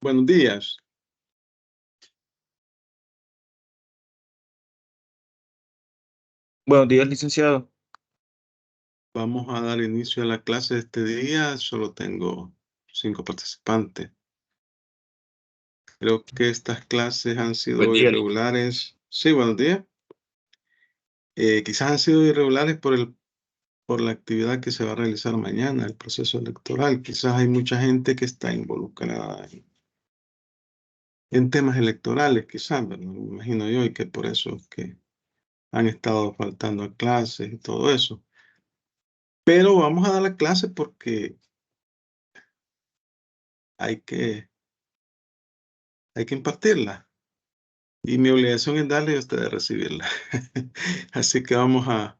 Buenos días. Buenos días, licenciado. Vamos a dar inicio a la clase de este día. Solo tengo 5 participantes. Creo que estas clases han Buen sido día. irregulares. Sí, buenos días. Quizás han sido irregulares por la actividad que se va a realizar mañana, el proceso electoral. Quizás hay mucha gente que está involucrada en temas electorales, quizás, ¿verdad? Me imagino yo, y que por eso es que han estado faltando a clases y todo eso. Pero vamos a dar la clase porque hay que impartirla. Y mi obligación es darle y ustedes recibirla. Así que vamos a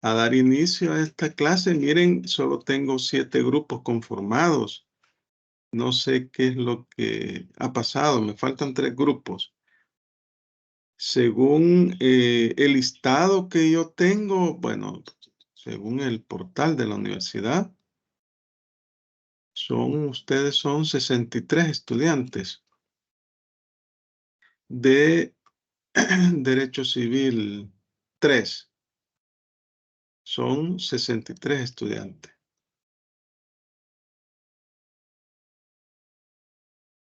dar inicio a esta clase. Miren, solo tengo 7 grupos conformados. No sé qué es lo que ha pasado. Me faltan 3 grupos. Según el listado que yo tengo, bueno, según el portal de la universidad, ustedes son 63 estudiantes de Derecho Civil 3. Son 63 estudiantes.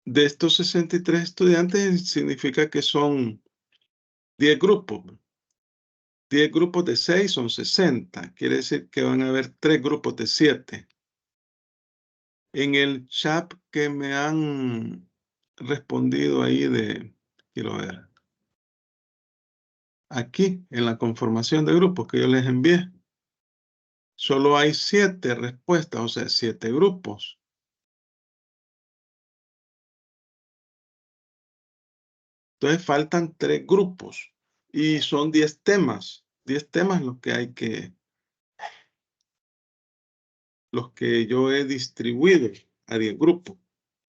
De estos 63 estudiantes significa que son 10 grupos. 10 grupos de 6 son 60. Quiere decir que van a haber 3 grupos de 7. En el chat que me han respondido ahí quiero ver, aquí en la conformación de grupos que yo les envié, solo hay 7 respuestas, o sea, 7 grupos. Entonces faltan 3 grupos y son 10 temas. 10 temas los que yo he distribuido a 10 grupos.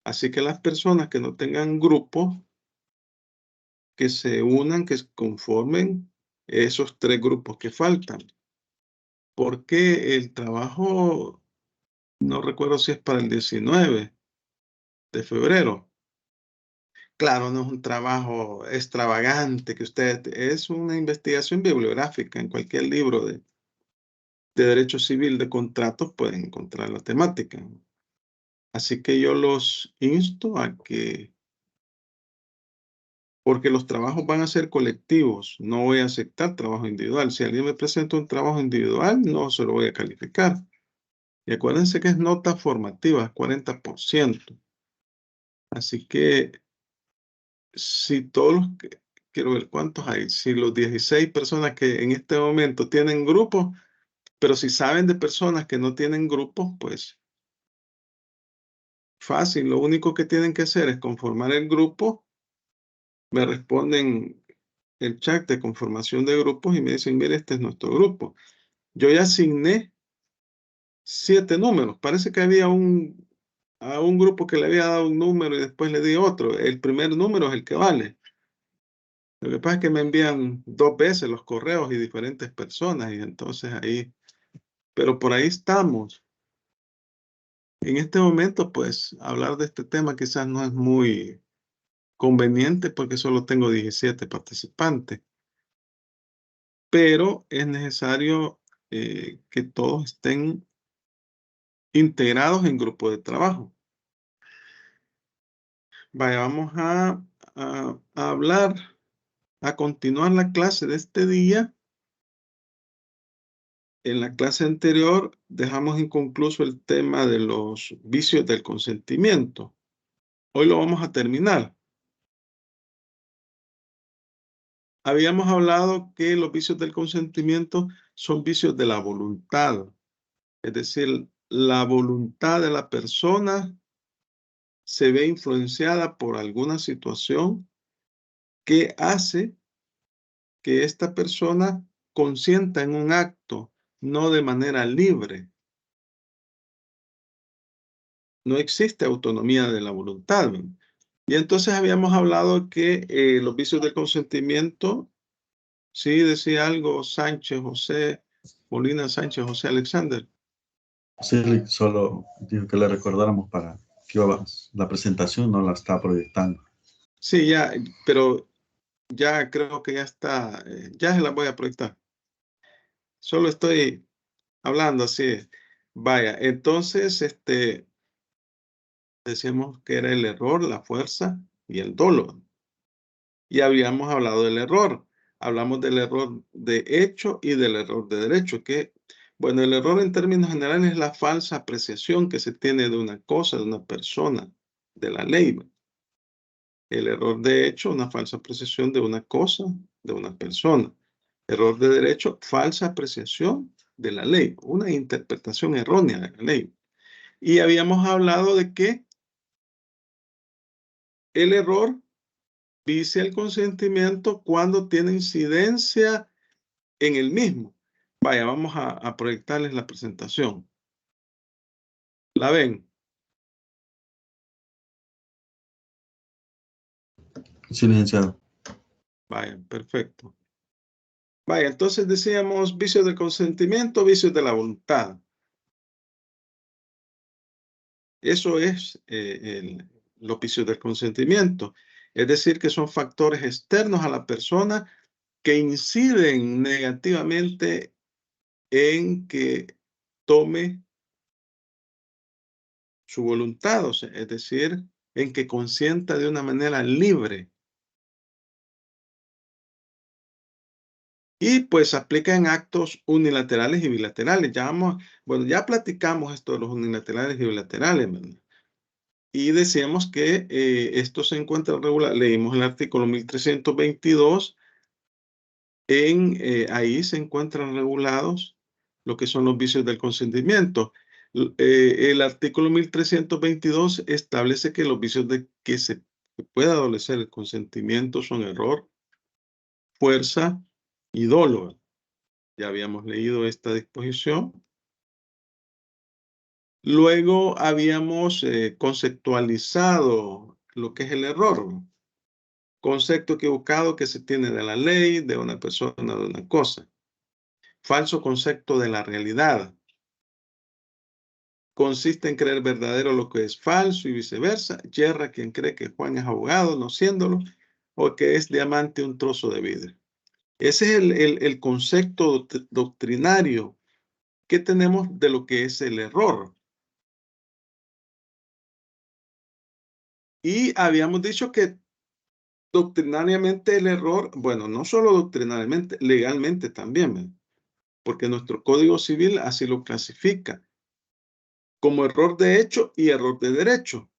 Así que las personas que no tengan grupos, que se unan, que conformen esos 3 grupos que faltan. Porque el trabajo, no recuerdo si es para el 19 de febrero. Claro, no es un trabajo extravagante que es una investigación bibliográfica. En cualquier libro de derecho civil de contratos pueden encontrar la temática. Así que yo los insto a que, porque los trabajos van a ser colectivos, no voy a aceptar trabajo individual. Si alguien me presenta un trabajo individual, no se lo voy a calificar. Y acuérdense que es nota formativa, 40%. Así que si todos los que, quiero ver cuántos hay, si los 16 personas que en este momento tienen grupos, pero si saben de personas que no tienen grupos, pues fácil, lo único que tienen que hacer es conformar el grupo, me responden el chat de conformación de grupos y me dicen, mire, este es nuestro grupo. Yo ya asigné 7 números. Parece que había a un grupo que le había dado un número y después le di otro. El primer número es el que vale. Lo que pasa es que me envían 2 veces los correos y diferentes personas y entonces ahí, pero por ahí estamos. En este momento, pues, hablar de este tema quizás no es muy conveniente porque solo tengo 17 participantes, pero es necesario que todos estén integrados en grupo de trabajo. Vaya, vamos a hablar, a continuar la clase de este día. En la clase anterior dejamos inconcluso el tema de los vicios del consentimiento. Hoy lo vamos a terminar. Habíamos hablado que los vicios del consentimiento son vicios de la voluntad. Es decir, la voluntad de la persona se ve influenciada por alguna situación que hace que esta persona consienta en un acto, no de manera libre. No existe autonomía de la voluntad. Y entonces habíamos hablado que los vicios del consentimiento, sí decía algo Sánchez José, Molina Sánchez José Alexander. Sí, solo dijo que le recordáramos para La presentación no la está proyectando. Sí, ya, pero ya creo que ya está, ya se la voy a proyectar. Solo estoy hablando así. Vaya, entonces, decíamos que era el error, la fuerza y el dolo. Y habíamos hablado del error. Hablamos del error de hecho y del error de derecho, que, bueno, el error en términos generales es la falsa apreciación que se tiene de una cosa, de una persona, de la ley. El error de hecho, una falsa apreciación de una cosa, de una persona. Error de derecho, falsa apreciación de la ley, una interpretación errónea de la ley. Y habíamos hablado de que el error vicia el consentimiento cuando tiene incidencia en el mismo. Vaya, vamos a proyectarles la presentación. ¿La ven? Sí, licenciado. Vaya, perfecto. Vaya, entonces decíamos vicios del consentimiento, vicios de la voluntad. Eso es los vicios del consentimiento. Es decir, que son factores externos a la persona que inciden negativamente en que tome su voluntad, o sea, es decir, en que consienta de una manera libre. Y pues aplica en actos unilaterales y bilaterales. Bueno, ya platicamos esto de los unilaterales y bilaterales, ¿verdad? Y decíamos que esto se encuentra regulado, leímos el artículo 1322, ahí se encuentran regulados lo que son los vicios del consentimiento. El artículo 1322 establece que los vicios de que se pueda adolecer el consentimiento son error, fuerza y dolo. Ya habíamos leído esta disposición. Luego habíamos conceptualizado lo que es el error. Concepto equivocado que se tiene de la ley, de una persona, de una cosa. Falso concepto de la realidad. Consiste en creer verdadero lo que es falso y viceversa. Yerra quien cree que Juan es abogado, no siéndolo, o que es diamante un trozo de vidrio. Ese es el concepto doctrinario que tenemos de lo que es el error. Y habíamos dicho que doctrinariamente el error, bueno, no solo doctrinariamente, legalmente también, porque nuestro Código Civil así lo clasifica como error de hecho y error de derecho.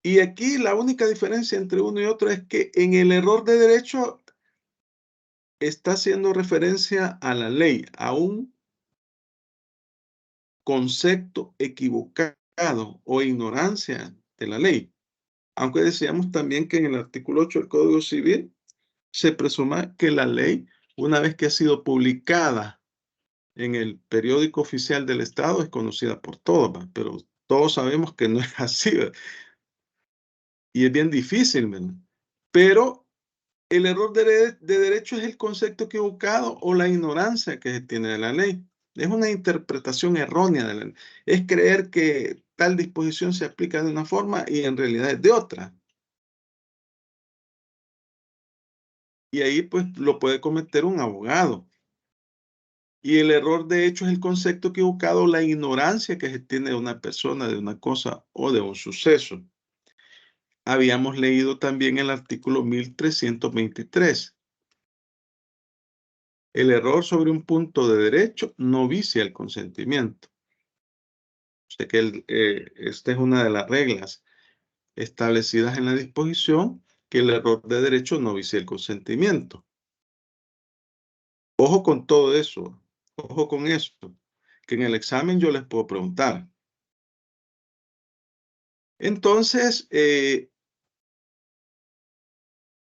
Y aquí la única diferencia entre uno y otro es que en el error de derecho está haciendo referencia a la ley, a un concepto equivocado o ignorancia de la ley. Aunque decíamos también que en el artículo 8 del Código Civil se presuma que la ley, una vez que ha sido publicada en el periódico oficial del Estado, es conocida por todos, ¿va? Pero todos sabemos que no es así, ¿verdad? Y es bien difícil, ¿verdad? Pero el error de derecho es el concepto equivocado o la ignorancia que se tiene de la ley. Es una interpretación errónea de la ley. Es creer que tal disposición se aplica de una forma y en realidad es de otra. Y ahí pues lo puede cometer un abogado. Y el error de hecho es el concepto equivocado, la ignorancia que se tiene de una persona, de una cosa o de un suceso. Habíamos leído también el artículo 1323. El error sobre un punto de derecho no vicia el consentimiento. O sea que esta es una de las reglas establecidas en la disposición, que el error de derecho no vicia el consentimiento. Ojo con todo eso, ojo con eso, que en el examen yo les puedo preguntar. Entonces, el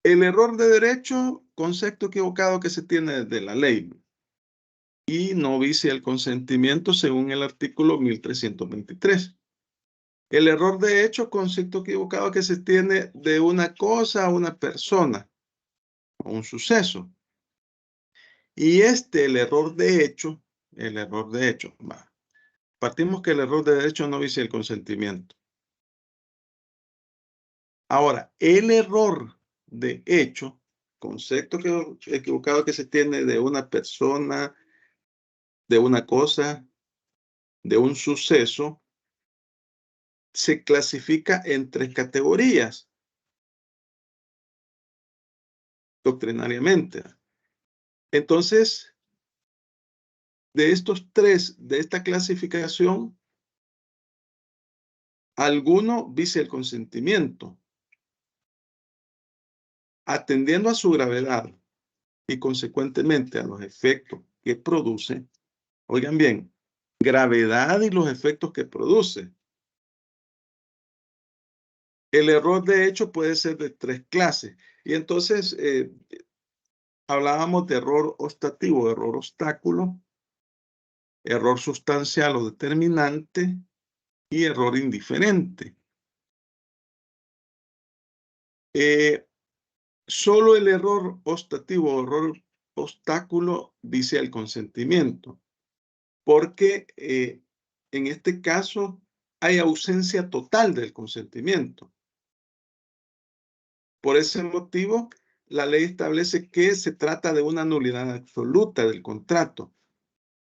error de derecho, concepto equivocado que se tiene de la ley y no vicia el consentimiento según el artículo 1323. El error de hecho, concepto equivocado que se tiene de una cosa a una persona o un suceso. Y el error de hecho, va. Partimos que el error de derecho no vicia el consentimiento. Ahora, el error de hecho, concepto equivocado que se tiene de una persona, de una cosa, de un suceso, se clasifica en 3 categorías doctrinariamente. Entonces, de estos 3, de esta clasificación, alguno vicia el consentimiento, atendiendo a su gravedad y consecuentemente a los efectos que produce. Oigan bien, gravedad y los efectos que produce. El error de hecho puede ser de 3 clases. Y entonces hablábamos de error ostativo, error obstáculo, error sustancial o determinante y error indiferente. Solo el error ostativo o error obstáculo vicia el consentimiento, porque en este caso hay ausencia total del consentimiento. Por ese motivo, la ley establece que se trata de una nulidad absoluta del contrato.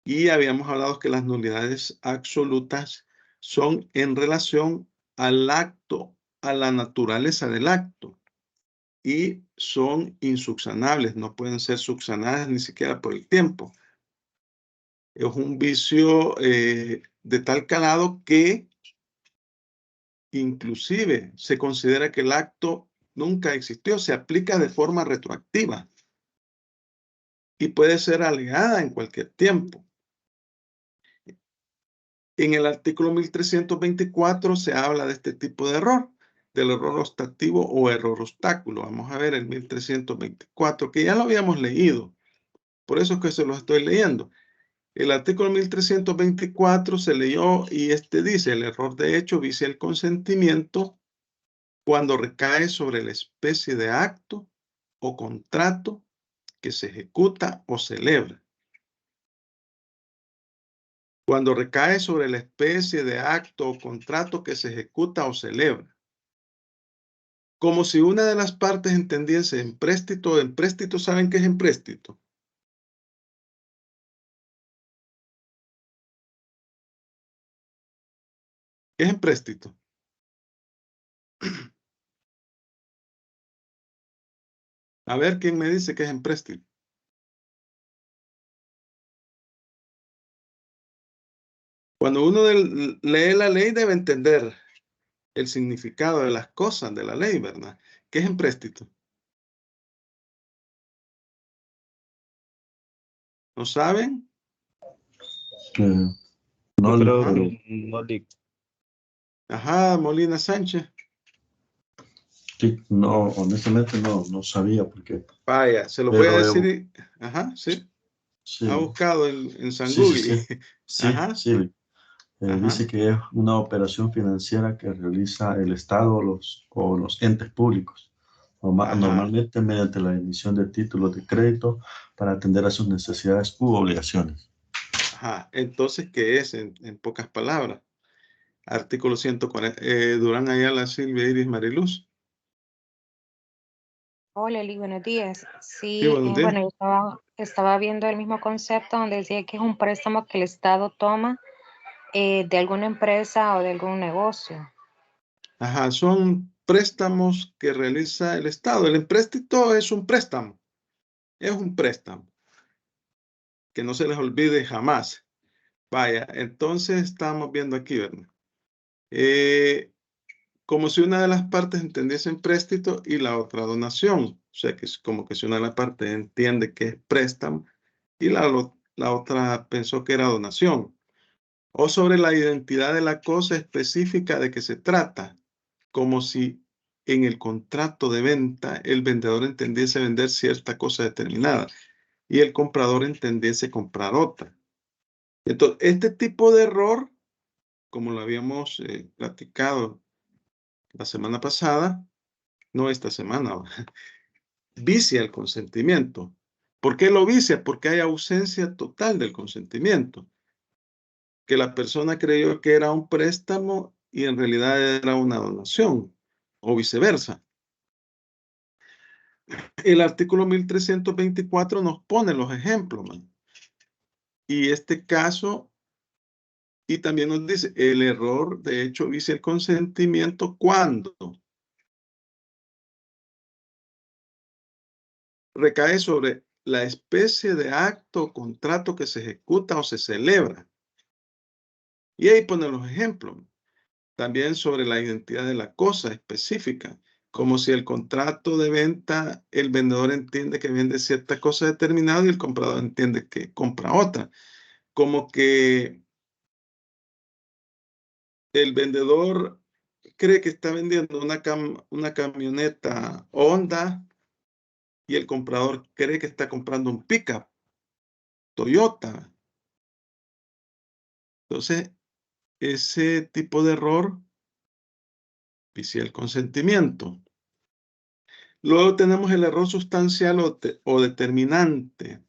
Y habíamos hablado que las nulidades absolutas son en relación al acto, a la naturaleza del acto, y son insubsanables, no pueden ser subsanadas ni siquiera por el tiempo. Es un vicio de tal calado que inclusive se considera que el acto nunca existió, se aplica de forma retroactiva y puede ser alegada en cualquier tiempo. En el artículo 1324 se habla de este tipo de error, del error ostativo o error obstáculo. Vamos a ver el 1324, que ya lo habíamos leído. Por eso es que se lo estoy leyendo. El artículo 1324 se leyó y dice, el error de hecho vicia el consentimiento cuando recae sobre la especie de acto o contrato que se ejecuta o celebra. Cuando recae sobre la especie de acto o contrato que se ejecuta o celebra. Como si una de las partes entendiese empréstito. Empréstito, ¿saben qué es empréstito? ¿Qué es empréstito? A ver, ¿quién me dice qué es empréstito? Cuando uno lee la ley debe entender el significado de las cosas de la ley, ¿verdad? ¿Qué es empréstito? ¿No saben? No, Yo creo pero que no le... Ajá, Molina Sánchez. sí, no, honestamente no sabía porque, Vaya, se lo voy a pero decir. Ajá, sí. Ha sí, buscado en San sí, sí, Google. sí, sí, Ajá, sí. ajá, Dice que es una operación financiera que realiza el Estado o los entes públicos, ajá, normalmente mediante la emisión de títulos de crédito para atender a sus necesidades u obligaciones. ajá. Entonces, ¿qué es en pocas palabras? Artículo 140. Durán Ayala, Silvia Iris Mariluz. Hola, Eli, buenos días. Sí, Sí, buenos días. bueno, yo estaba viendo el mismo concepto donde decía que es un préstamo que el Estado toma de alguna empresa o de algún negocio. Ajá, son préstamos que realiza el Estado. El empréstito es un préstamo. Es un préstamo. Que no se les olvide jamás. Vaya, entonces estamos viendo aquí, ¿verdad? Como si una de las partes entendiese empréstito y la otra donación. O sea, que es como que si una de las partes entiende que es préstamo y la otra pensó que era donación. O sobre la identidad de la cosa específica de que se trata, como si en el contrato de venta el vendedor entendiese vender cierta cosa determinada y el comprador entendiese comprar otra. Entonces, este tipo de error, como lo habíamos platicado la semana pasada, no esta semana, vicia el consentimiento. ¿Por qué lo vicia? Porque hay ausencia total del consentimiento. que la persona creyó que era un préstamo y en realidad era una donación, o viceversa. El artículo 1324 nos pone los ejemplos, man. Y este caso, y también nos dice, el error de hecho vicia el consentimiento cuando recae sobre la especie de acto o contrato que se ejecuta o se celebra. Y ahí pone los ejemplos. También sobre la identidad de la cosa específica, como si el contrato de venta, el vendedor entiende que vende cierta cosa determinada y el comprador entiende que compra otra. Como que el vendedor cree que está vendiendo una camioneta Honda y el comprador cree que está comprando un pickup Toyota. Entonces, ese tipo de error vicia el consentimiento. Luego tenemos el error sustancial o determinante.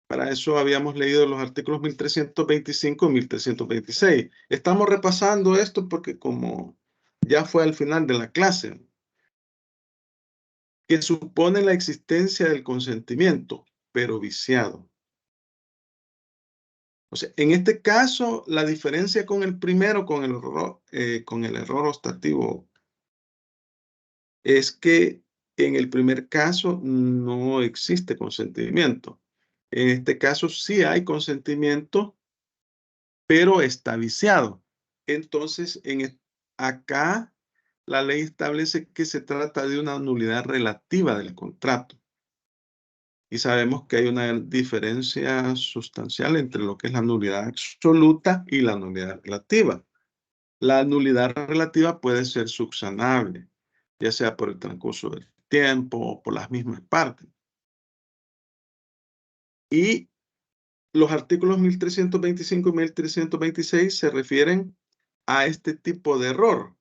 Para eso habíamos leído los artículos 1325 y 1326. Estamos repasando esto porque como ya fue al final de la clase, que supone la existencia del consentimiento, pero viciado. O sea, en este caso, la diferencia con el primero, con el error ostativo, es que en el primer caso no existe consentimiento. En este caso sí hay consentimiento, pero está viciado. Entonces, acá la ley establece que se trata de una nulidad relativa del contrato. Y sabemos que hay una diferencia sustancial entre lo que es la nulidad absoluta y la nulidad relativa. La nulidad relativa puede ser subsanable, ya sea por el transcurso del tiempo o por las mismas partes. Y los artículos 1325 y 1326 se refieren a este tipo de error.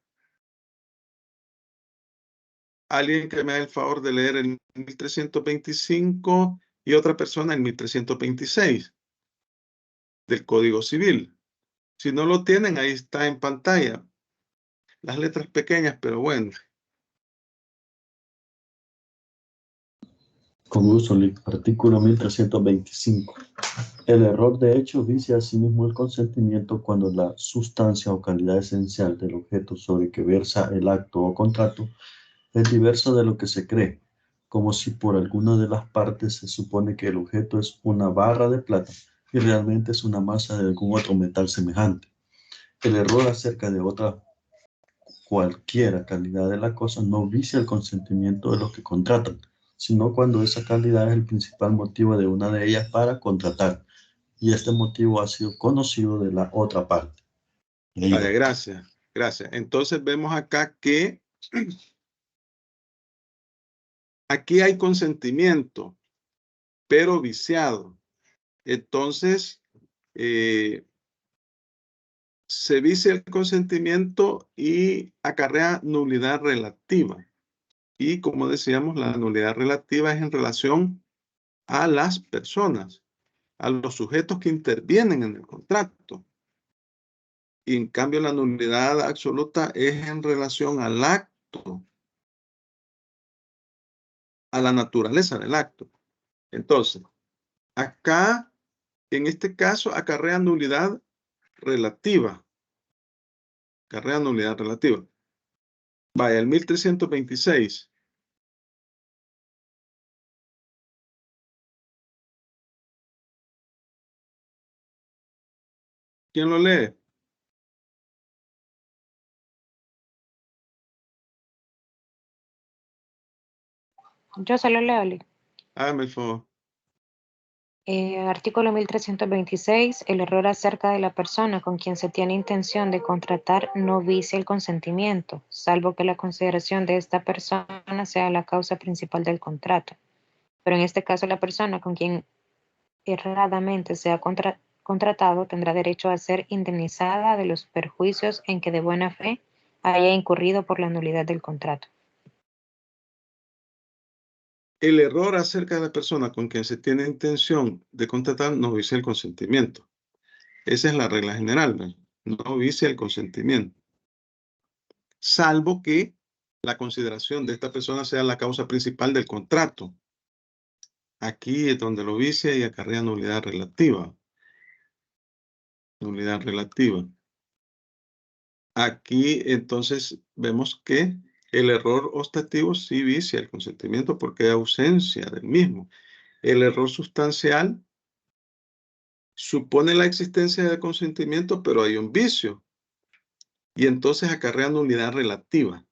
Alguien que me haga el favor de leer el 1325 y otra persona el 1326 del Código Civil. Si no lo tienen, ahí está en pantalla. Las letras pequeñas, pero bueno. Con gusto, artículo 1325. El error de hecho vicia asimismo el consentimiento cuando la sustancia o calidad esencial del objeto sobre que versa el acto o contrato es diversa de lo que se cree, como si por alguna de las partes se supone que el objeto es una barra de plata y realmente es una masa de algún otro metal semejante. El error acerca de otra cualquiera calidad de la cosa no vicia el consentimiento de los que contratan, sino cuando esa calidad es el principal motivo de una de ellas para contratar, y este motivo ha sido conocido de la otra parte. Vale, gracias, gracias. Entonces vemos acá que aquí hay consentimiento, pero viciado. Entonces, se vicia el consentimiento y acarrea nulidad relativa. Y como decíamos, la nulidad relativa es en relación a las personas, a los sujetos que intervienen en el contrato. Y en cambio, la nulidad absoluta es en relación al acto, a la naturaleza del acto. Entonces, acá, en este caso, acarrea nulidad relativa. Acarrea nulidad relativa. Vaya, el 1326. ¿Quién lo lee? Yo se lo leo, Lee. Hágame el favor. Artículo 1326. El error acerca de la persona con quien se tiene intención de contratar no vicia el consentimiento, salvo que la consideración de esta persona sea la causa principal del contrato. Pero en este caso, la persona con quien erradamente sea contratado tendrá derecho a ser indemnizada de los perjuicios en que de buena fe haya incurrido por la nulidad del contrato. El error acerca de la persona con quien se tiene intención de contratar no vicia el consentimiento. Esa es la regla general, ¿verdad? No vicia el consentimiento. Salvo que la consideración de esta persona sea la causa principal del contrato. Aquí es donde lo vicia y acarrea nulidad relativa. Nulidad relativa. Aquí entonces vemos que el error ostativo sí vicia el consentimiento porque hay ausencia del mismo. El error sustancial supone la existencia del consentimiento, pero hay un vicio. Y entonces acarrea nulidad relativa.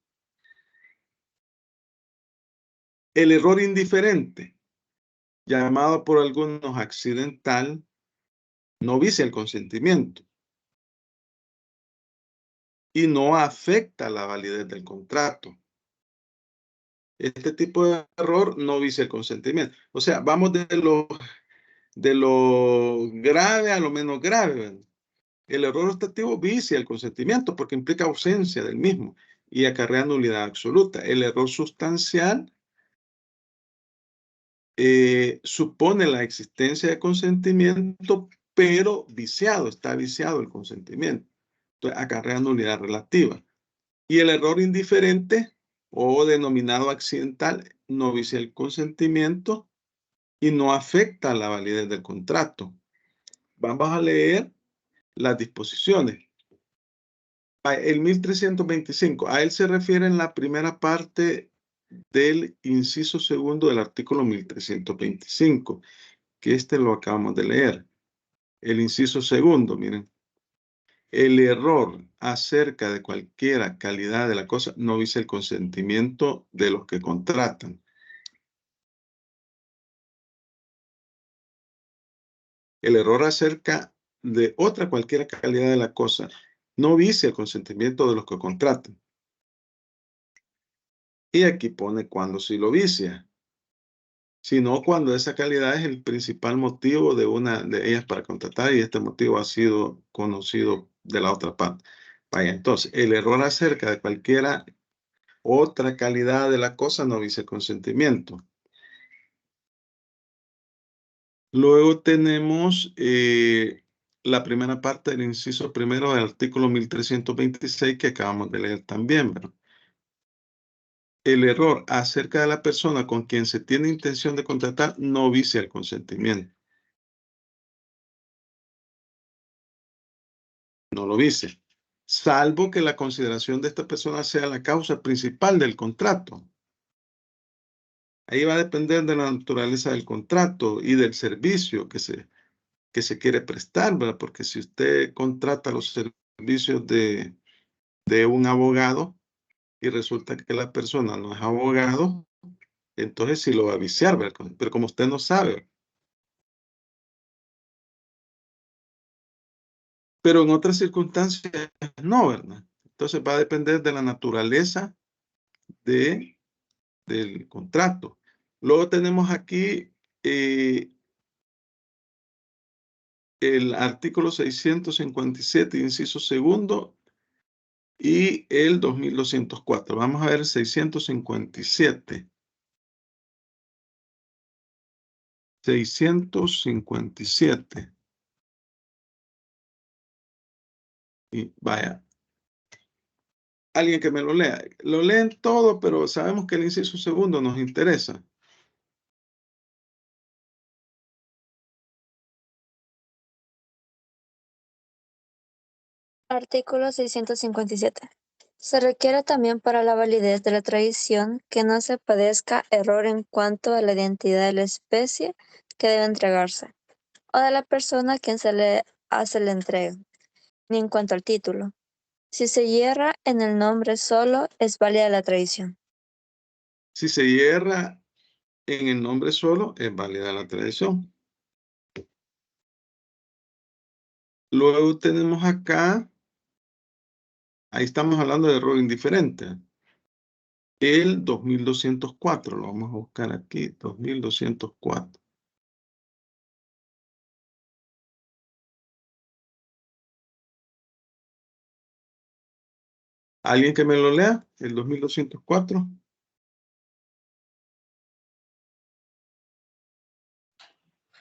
El error indiferente, llamado por algunos accidental, no vicia el consentimiento y no afecta la validez del contrato. Este tipo de error no vicia el consentimiento. O sea, vamos de lo grave a lo menos grave, ¿verdad? El error ostativo vicia el consentimiento porque implica ausencia del mismo y acarrea nulidad absoluta. El error sustancial supone la existencia de consentimiento, pero viciado, está viciado el consentimiento. Entonces, acarrea nulidad relativa. Y el error indiferente o denominado accidental no vicia el consentimiento y no afecta la validez del contrato. Vamos a leer las disposiciones. El 1325, a él se refiere en la primera parte del inciso segundo del artículo 1325, que este lo acabamos de leer. El inciso segundo, miren. El error acerca de cualquiera calidad de la cosa no vicia el consentimiento de los que contratan. El error acerca de otra cualquiera calidad de la cosa no vicia el consentimiento de los que contratan. Y aquí pone cuando sí lo vicia, sino cuando esa calidad es el principal motivo de una de ellas para contratar y este motivo ha sido conocido de la otra parte. Vaya, entonces, el error acerca de cualquiera otra calidad de la cosa no vicia el consentimiento. Luego tenemos la primera parte del inciso primero del artículo 1326 que acabamos de leer también, ¿verdad? El error acerca de la persona con quien se tiene intención de contratar no vicia el consentimiento. No lo vicia, salvo que la consideración de esta persona sea la causa principal del contrato. Ahí va a depender de la naturaleza del contrato y del servicio que se quiere prestar, ¿verdad? Porque si usted contrata los servicios de un abogado y resulta que la persona no es abogado, entonces sí lo va a viciar, ¿verdad? Pero como usted no sabe. Pero en otras circunstancias no, ¿verdad? Entonces va a depender de la naturaleza del contrato. Luego tenemos aquí el artículo 657, inciso segundo, y el 2204. Vamos a ver 657. 657. Y vaya, alguien que me lo lea. Lo leen todo, pero sabemos que el inciso segundo nos interesa. Artículo 657. Se requiere también para la validez de la tradición que no se padezca error en cuanto a la identidad de la especie que debe entregarse, o de la persona a quien se le hace la entrega, ni en cuanto al título. Si se hierra en el nombre solo, es válida la tradición. Si se hierra en el nombre solo, es válida la tradición. Luego tenemos acá, ahí estamos hablando de error indiferente. El 2204, lo vamos a buscar aquí, 2204. ¿Alguien que me lo lea? El 2204.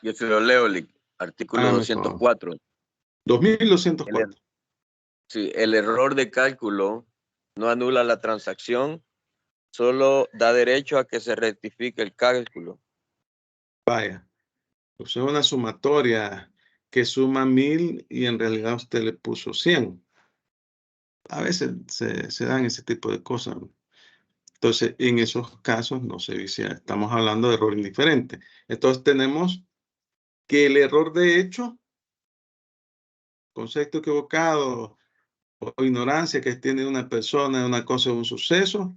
Yo se lo leo, artículo Hágame favor. 204. 2204. Sí, el error de cálculo no anula la transacción, solo da derecho a que se rectifique el cálculo. Vaya, usted una sumatoria que suma 1000 y en realidad usted le puso 100. A veces se dan ese tipo de cosas. Entonces, en esos casos no se vicia. Estamos hablando de error indiferente. Entonces, tenemos que el error de hecho, concepto equivocado o ignorancia que tiene una persona de una cosa o un suceso,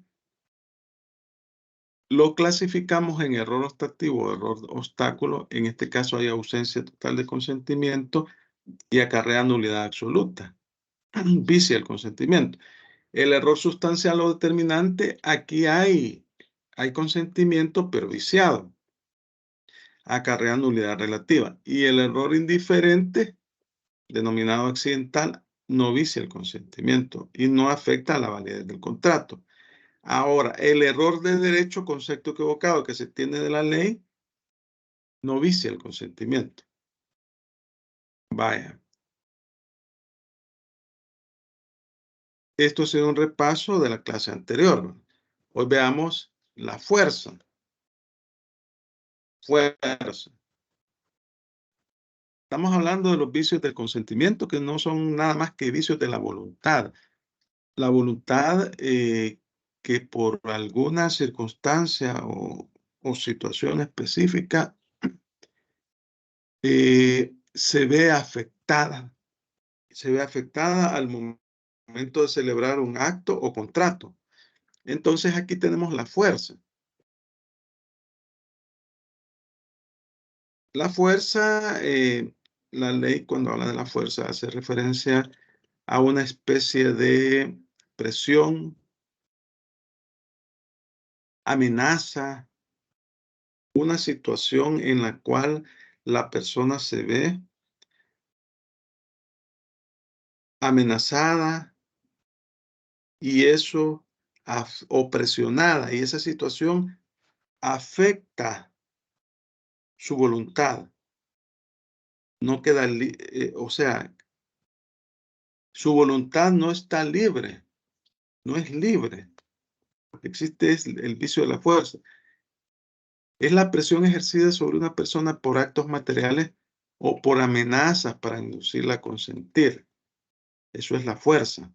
lo clasificamos en error obstativo o error obstáculo. En este caso hay ausencia total de consentimiento y acarrea nulidad absoluta. Vicia el consentimiento. El error sustancial o determinante, aquí hay consentimiento pero viciado. Acarrea nulidad relativa. Y el error indiferente, denominado accidental, no vicia el consentimiento y no afecta a la validez del contrato. Ahora, el error de derecho, concepto equivocado que se tiene de la ley, no vicia el consentimiento. Vaya. Esto ha sido un repaso de la clase anterior. Hoy veamos la fuerza. Fuerza. Estamos hablando de los vicios del consentimiento, que no son nada más que vicios de la voluntad. La voluntad que por alguna circunstancia o situación específica se ve afectada al momento de celebrar un acto o contrato. Entonces aquí tenemos la fuerza. La fuerza, la ley cuando habla de la fuerza hace referencia a una especie de presión, amenaza, una situación en la cual la persona se ve amenazada y eso o presionada, y esa situación afecta su voluntad. No queda, o sea, su voluntad no está libre, no es libre. Existe el vicio de la fuerza. Es la presión ejercida sobre una persona por actos materiales o por amenazas para inducirla a consentir. Eso es la fuerza.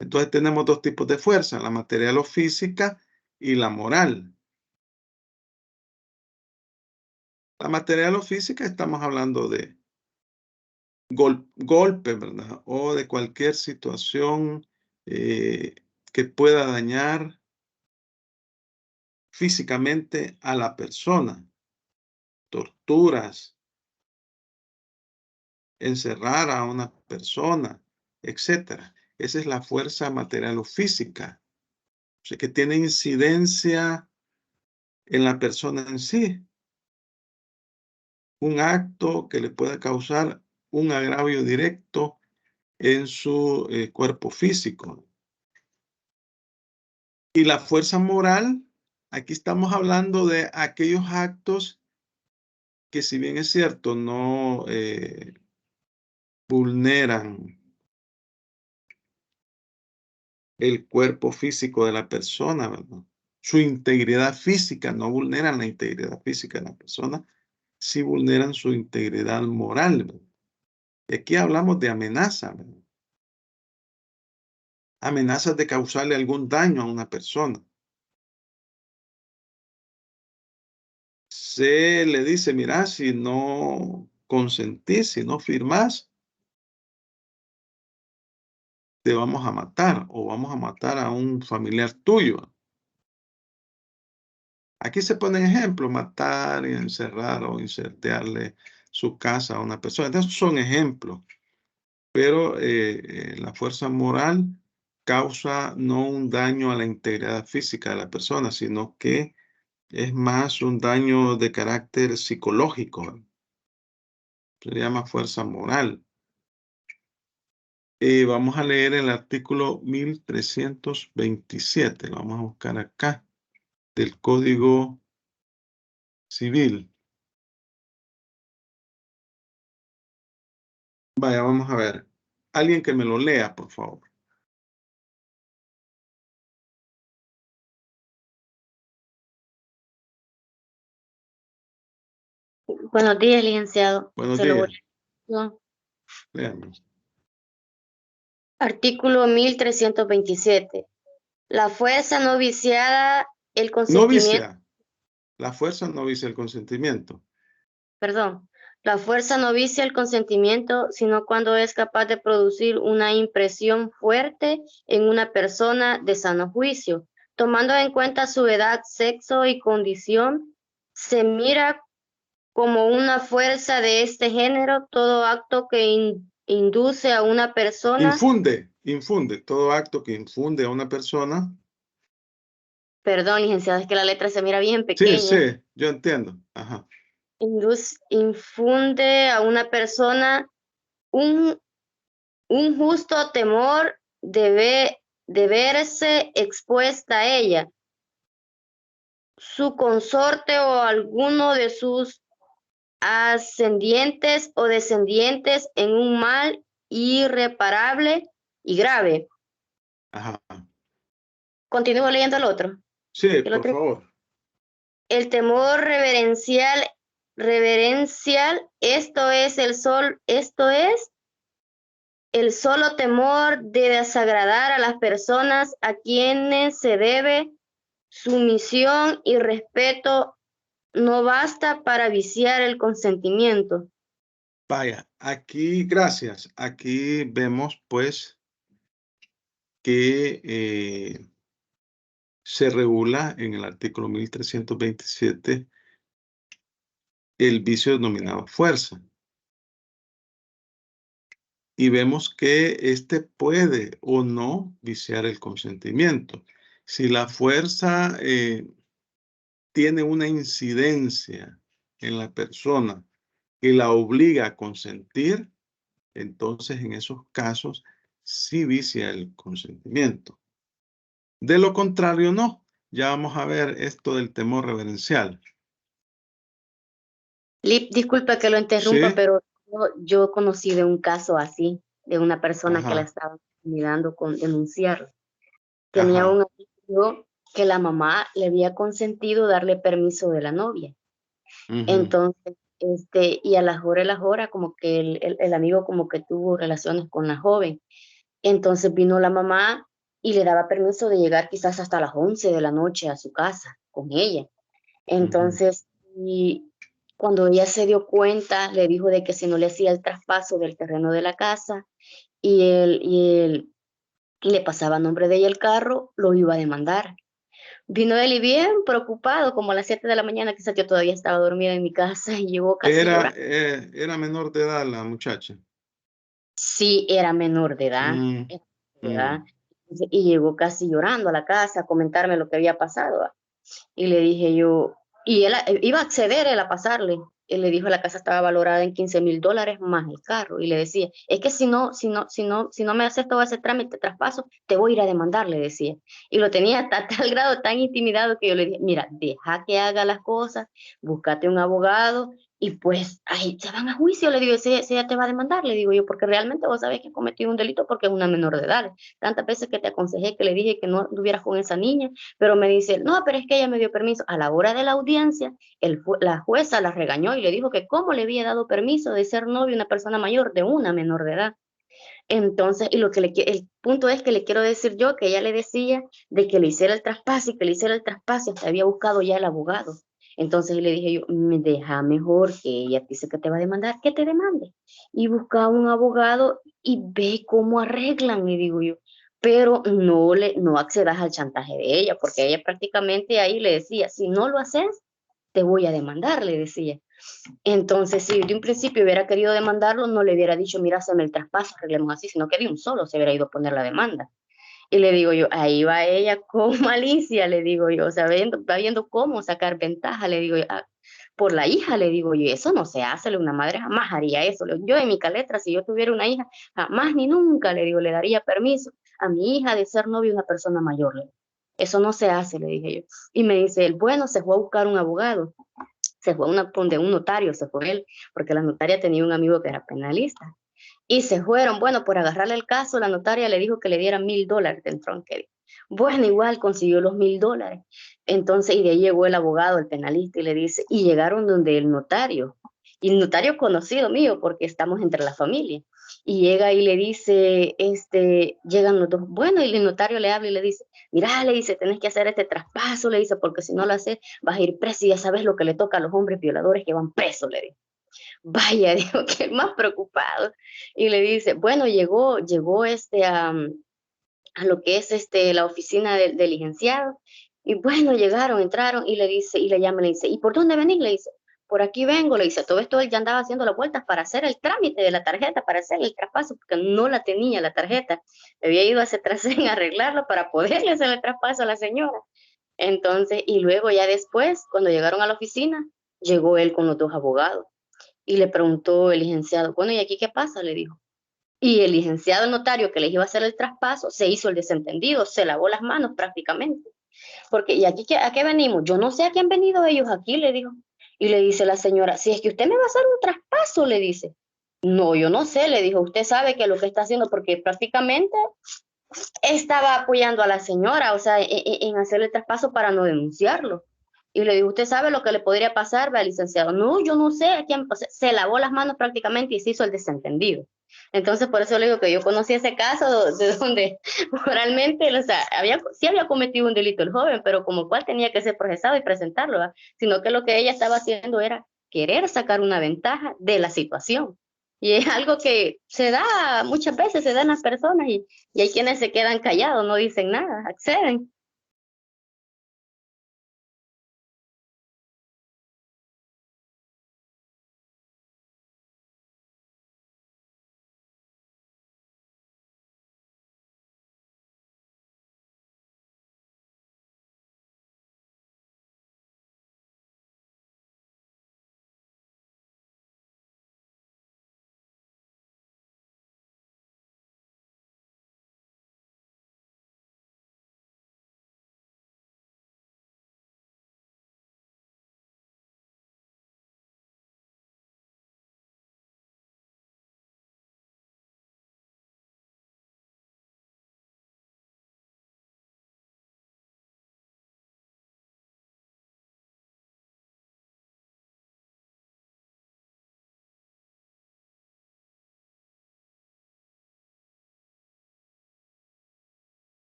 Entonces tenemos dos tipos de fuerza, la material o física y la moral. La material o física estamos hablando de golpe, ¿verdad? O de cualquier situación que pueda dañar físicamente a la persona. Torturas, encerrar a una persona, etcétera. Esa es la fuerza material o física, o sea, que tiene incidencia en la persona en sí. Un acto que le pueda causar un agravio directo en su cuerpo físico. Y la fuerza moral, aquí estamos hablando de aquellos actos que, si bien es cierto, no vulneran el cuerpo físico de la persona, ¿verdad? Su integridad física, no vulneran la integridad física de la persona, sí vulneran su integridad moral, ¿verdad? Y aquí hablamos de amenaza, ¿verdad? Amenazas de causarle algún daño a una persona. Se le dice, mira, si no consentís, si no firmás, te vamos a matar o vamos a matar a un familiar tuyo. Aquí se ponen ejemplos, matar, encerrar o incendiarle su casa a una persona. Entonces son ejemplos, pero la fuerza moral causa no un daño a la integridad física de la persona, sino que es más un daño de carácter psicológico. Se llama fuerza moral. Vamos a leer el artículo 1327, lo vamos a buscar acá, del Código Civil. Vaya, vamos a ver. Alguien que me lo lea, por favor. Buenos días, licenciado. Buenos Se lo voy días. a... Léanos. Artículo 1327. La fuerza no viciada el No consentimiento. vicia. La fuerza no vicia el consentimiento. Perdón. La fuerza no vicia el consentimiento, sino cuando es capaz de producir una impresión fuerte en una persona de sano juicio. Tomando en cuenta su edad, sexo y condición, se mira como una fuerza de este género todo acto que induce a una persona. Infunde. Todo acto que infunde a una persona. Perdón, licenciado, es que la letra se mira bien Sí, pequeña. sí, yo entiendo. Ajá. Infunde a una persona un justo temor de verse expuesta a ella, su consorte o alguno de sus ascendientes o descendientes en un mal irreparable y grave. Ajá. Continúo leyendo el otro. Sí, El por otro. favor. El temor reverencial, esto es el solo temor de desagradar a las personas a quienes se debe sumisión y respeto, no basta para viciar el consentimiento. Vaya, aquí, gracias. Aquí vemos, pues, que se regula en el artículo 1327 el vicio denominado fuerza. Y vemos que este puede o no viciar el consentimiento. Si la fuerza tiene una incidencia en la persona que la obliga a consentir, entonces en esos casos sí vicia el consentimiento. De lo contrario, no. Ya vamos a ver esto del temor reverencial. Lip, disculpe que lo interrumpa, Sí. pero yo conocí de un caso así, de una persona que la Ajá. estaba mirando con denunciar. Tenía Ajá. un amigo que la mamá le había consentido darle permiso de la novia. Ujú. Entonces, y a las horas, como que el amigo como que tuvo relaciones con la joven. Entonces vino la mamá y le daba permiso de llegar quizás hasta las 11 de la noche a su casa con ella. Entonces, y cuando ella se dio cuenta, le dijo de que si no le hacía el traspaso del terreno de la casa y le pasaba a nombre de ella el carro, lo iba a demandar. Vino él y bien preocupado, como a las 7 de la mañana, quizás yo todavía estaba dormida en mi casa y llegó casi llorando. Era menor de edad la muchacha. Sí, era menor de edad. Era menor de edad. Y llegó casi llorando a la casa a comentarme lo que había pasado. Y le dije yo, y él iba a acceder él a pasarle. Él le dijo la casa estaba valorada en $15,000 más el carro. Y le decía, es que si no me haces todo ese trámite, traspaso, te voy a ir a demandar, le decía. Y lo tenía hasta tal grado tan intimidado que yo le dije, mira, deja que haga las cosas, búscate un abogado y pues, ay, se van a juicio, le digo, si ella te va a demandar, le digo yo, porque realmente vos sabés que cometió un delito porque es una menor de edad. Tantas veces que te aconsejé, que le dije que no estuvieras con esa niña, pero me dice, no, pero es que ella me dio permiso. A la hora de la audiencia, la jueza la regañó y le dijo que cómo le había dado permiso de ser novio una persona mayor de una menor de edad. Entonces, y el punto es que le quiero decir yo que ella le decía de que le hiciera el traspaso y que le hiciera el traspaso, hasta había buscado ya el abogado. Entonces le dije yo, me deja mejor que ella dice que te va a demandar, que te demande. Y busca un abogado y ve cómo arreglan, le digo yo. Pero no accedas al chantaje de ella, porque ella prácticamente ahí le decía, si no lo haces, te voy a demandar, le decía. Entonces, si de un principio hubiera querido demandarlo, no le hubiera dicho, mira, hazme el traspaso, arreglemos así, sino que de un solo se hubiera ido a poner la demanda. Y le digo yo, ahí va ella con malicia, le digo yo, o sea, va viendo cómo sacar ventaja, le digo yo, por la hija, le digo yo, eso no se hace, una madre jamás haría eso. Yo en mi caletra, si yo tuviera una hija, jamás ni nunca, le digo, le daría permiso a mi hija de ser novia de una persona mayor. Eso no se hace, le dije yo. Y me dice él, bueno, se fue a buscar un abogado. Se fue donde un notario, se fue él, porque la notaria tenía un amigo que era penalista. Y se fueron, bueno, por agarrarle el caso, la notaria le dijo que le diera $1000 del tronque. Bueno, igual consiguió los $1000. Entonces, y de ahí llegó el abogado, el penalista, y le dice, y llegaron donde el notario, y el notario conocido mío, porque estamos entre la familia. Y llega y le dice, llegan los dos, bueno, y el notario le habla y le dice, mira, le dice, tenés que hacer este traspaso, le dice, porque si no lo haces, vas a ir preso y ya sabes lo que le toca a los hombres violadores que van presos, le dice. Vaya, dijo que el más preocupado. Y le dice, bueno, llegó a lo que es la oficina del licenciado. Y bueno, llegaron, entraron y le dice, y le llama, le dice, ¿y por dónde venís? Le dice, por aquí vengo, le dice, todo esto él ya andaba haciendo las vueltas para hacer el trámite de la tarjeta, para hacer el traspaso, porque no la tenía la tarjeta. Había ido a ese trasero a arreglarlo para poderle hacer el traspaso a la señora. Entonces, y luego ya después, cuando llegaron a la oficina, llegó él con los dos abogados. Y le preguntó el licenciado, bueno, ¿y aquí qué pasa? Le dijo. Y el licenciado notario que les iba a hacer el traspaso se hizo el desentendido, se lavó las manos prácticamente. Porque, ¿y aquí a qué venimos? Yo no sé a qué han venido ellos aquí, le dijo. Y le dice la señora, si es que usted me va a hacer un traspaso, le dice. No, yo no sé, le dijo, usted sabe que lo que está haciendo, porque prácticamente estaba apoyando a la señora, o sea, en hacer el traspaso para no denunciarlo. Y le dijo, ¿usted sabe lo que le podría pasar, al licenciado? No, yo no sé, o sea, se lavó las manos prácticamente y se hizo el desentendido. Entonces, por eso le digo que yo conocí ese caso de donde moralmente, o sea, sí había cometido un delito el joven, pero como cual tenía que ser procesado y presentarlo, ¿verdad? Sino que lo que ella estaba haciendo era querer sacar una ventaja de la situación. Y es algo que se da muchas veces, se da en las personas y hay quienes se quedan callados, no dicen nada, acceden.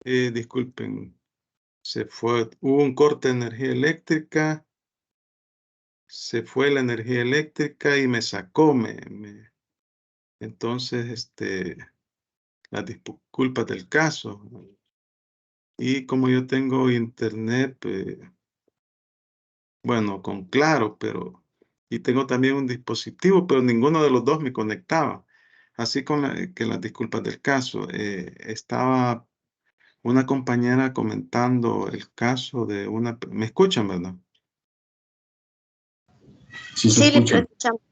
Disculpen, hubo un corte de energía eléctrica, se fue la energía eléctrica y me sacó, entonces, las disculpas del caso. Y como yo tengo internet, bueno, con Claro, y tengo también un dispositivo, pero ninguno de los dos me conectaba. Así que las disculpas del caso. Estaba una compañera comentando el caso de una... ¿Me escuchan, verdad? Sí, se Sí, le escucha. escuchamos. Sí,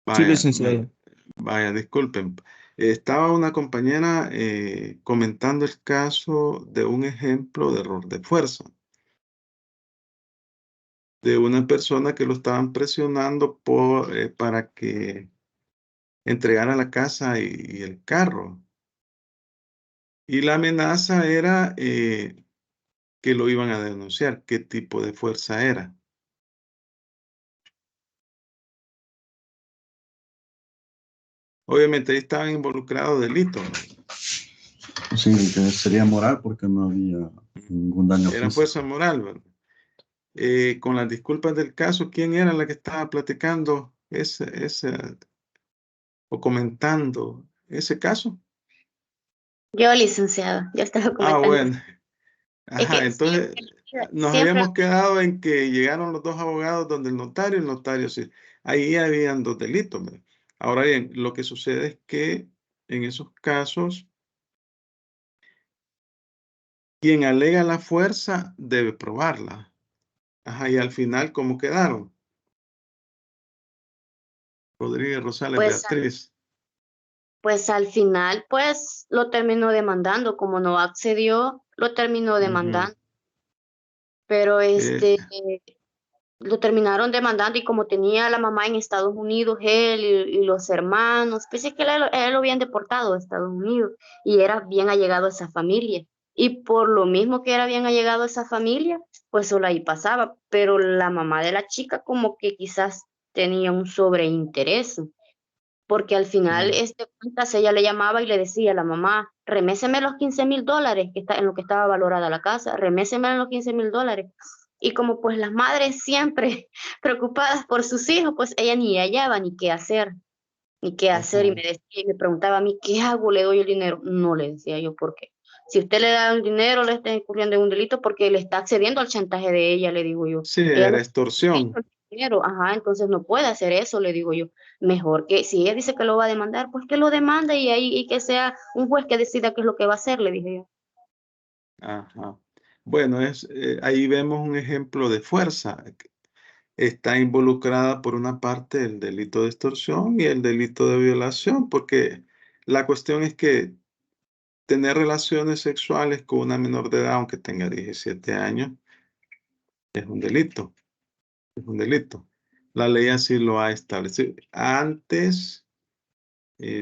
Vaya, licenciado. vaya, disculpen. Estaba una compañera comentando el caso de un ejemplo de error de fuerza, de una persona que lo estaban presionando para que entregara la casa y el carro. Y la amenaza era que lo iban a denunciar, qué tipo de fuerza era. Obviamente ahí estaban involucrados delitos, ¿no? Sí, que sería moral porque no había ningún daño Era físico. fuerza moral, ¿verdad? Con las disculpas del caso, ¿quién era la que estaba platicando o comentando ese caso? Yo, licenciado, yo estaba Ah, comentando. bueno. Es Ajá, que entonces nos siempre, habíamos quedado en que llegaron los dos abogados donde el notario, sí. Ahí habían dos delitos, ¿verdad? Ahora bien, lo que sucede es que en esos casos, quien alega la fuerza debe probarla. Ajá, y al final, ¿cómo quedaron? Rodríguez Rosales, pues, Beatriz. pues al final, pues lo terminó demandando. Como no accedió, lo terminó demandando. Pero Eh, lo terminaron demandando y como tenía a la mamá en Estados Unidos, él y los hermanos, pues es que él lo habían deportado a Estados Unidos y era bien allegado a esa familia. Y por lo mismo que era bien allegado a esa familia, pues solo ahí pasaba. Pero la mamá de la chica como que quizás tenía un sobreinterés, porque al final mm, cuentas ella le llamaba y le decía a la mamá, reméseme los $15,000 que está en lo que estaba valorada la casa, reméseme los $15,000. Y como pues las madres siempre preocupadas por sus hijos, pues ella ni hallaba ni qué hacer, y ajá, me decía, y me preguntaba a mí, ¿qué hago? ¿Le doy el dinero? No le decía yo, ¿por qué? Si usted le da el dinero, le está incurriendo en un delito porque le está accediendo al chantaje de ella, le digo yo. sí, Ella no era está pidiendo extorsión. el dinero, ajá, entonces no puede hacer eso, le digo yo. Mejor que, si ella dice que lo va a demandar, pues que lo demande y que sea un juez que decida qué es lo que va a hacer, le dije yo. Ajá. Bueno, ahí vemos un ejemplo de fuerza. Está involucrada por una parte el delito de extorsión y el delito de violación, porque la cuestión es que tener relaciones sexuales con una menor de edad, aunque tenga 17 años, es un delito, es un delito. La ley así lo ha establecido. Antes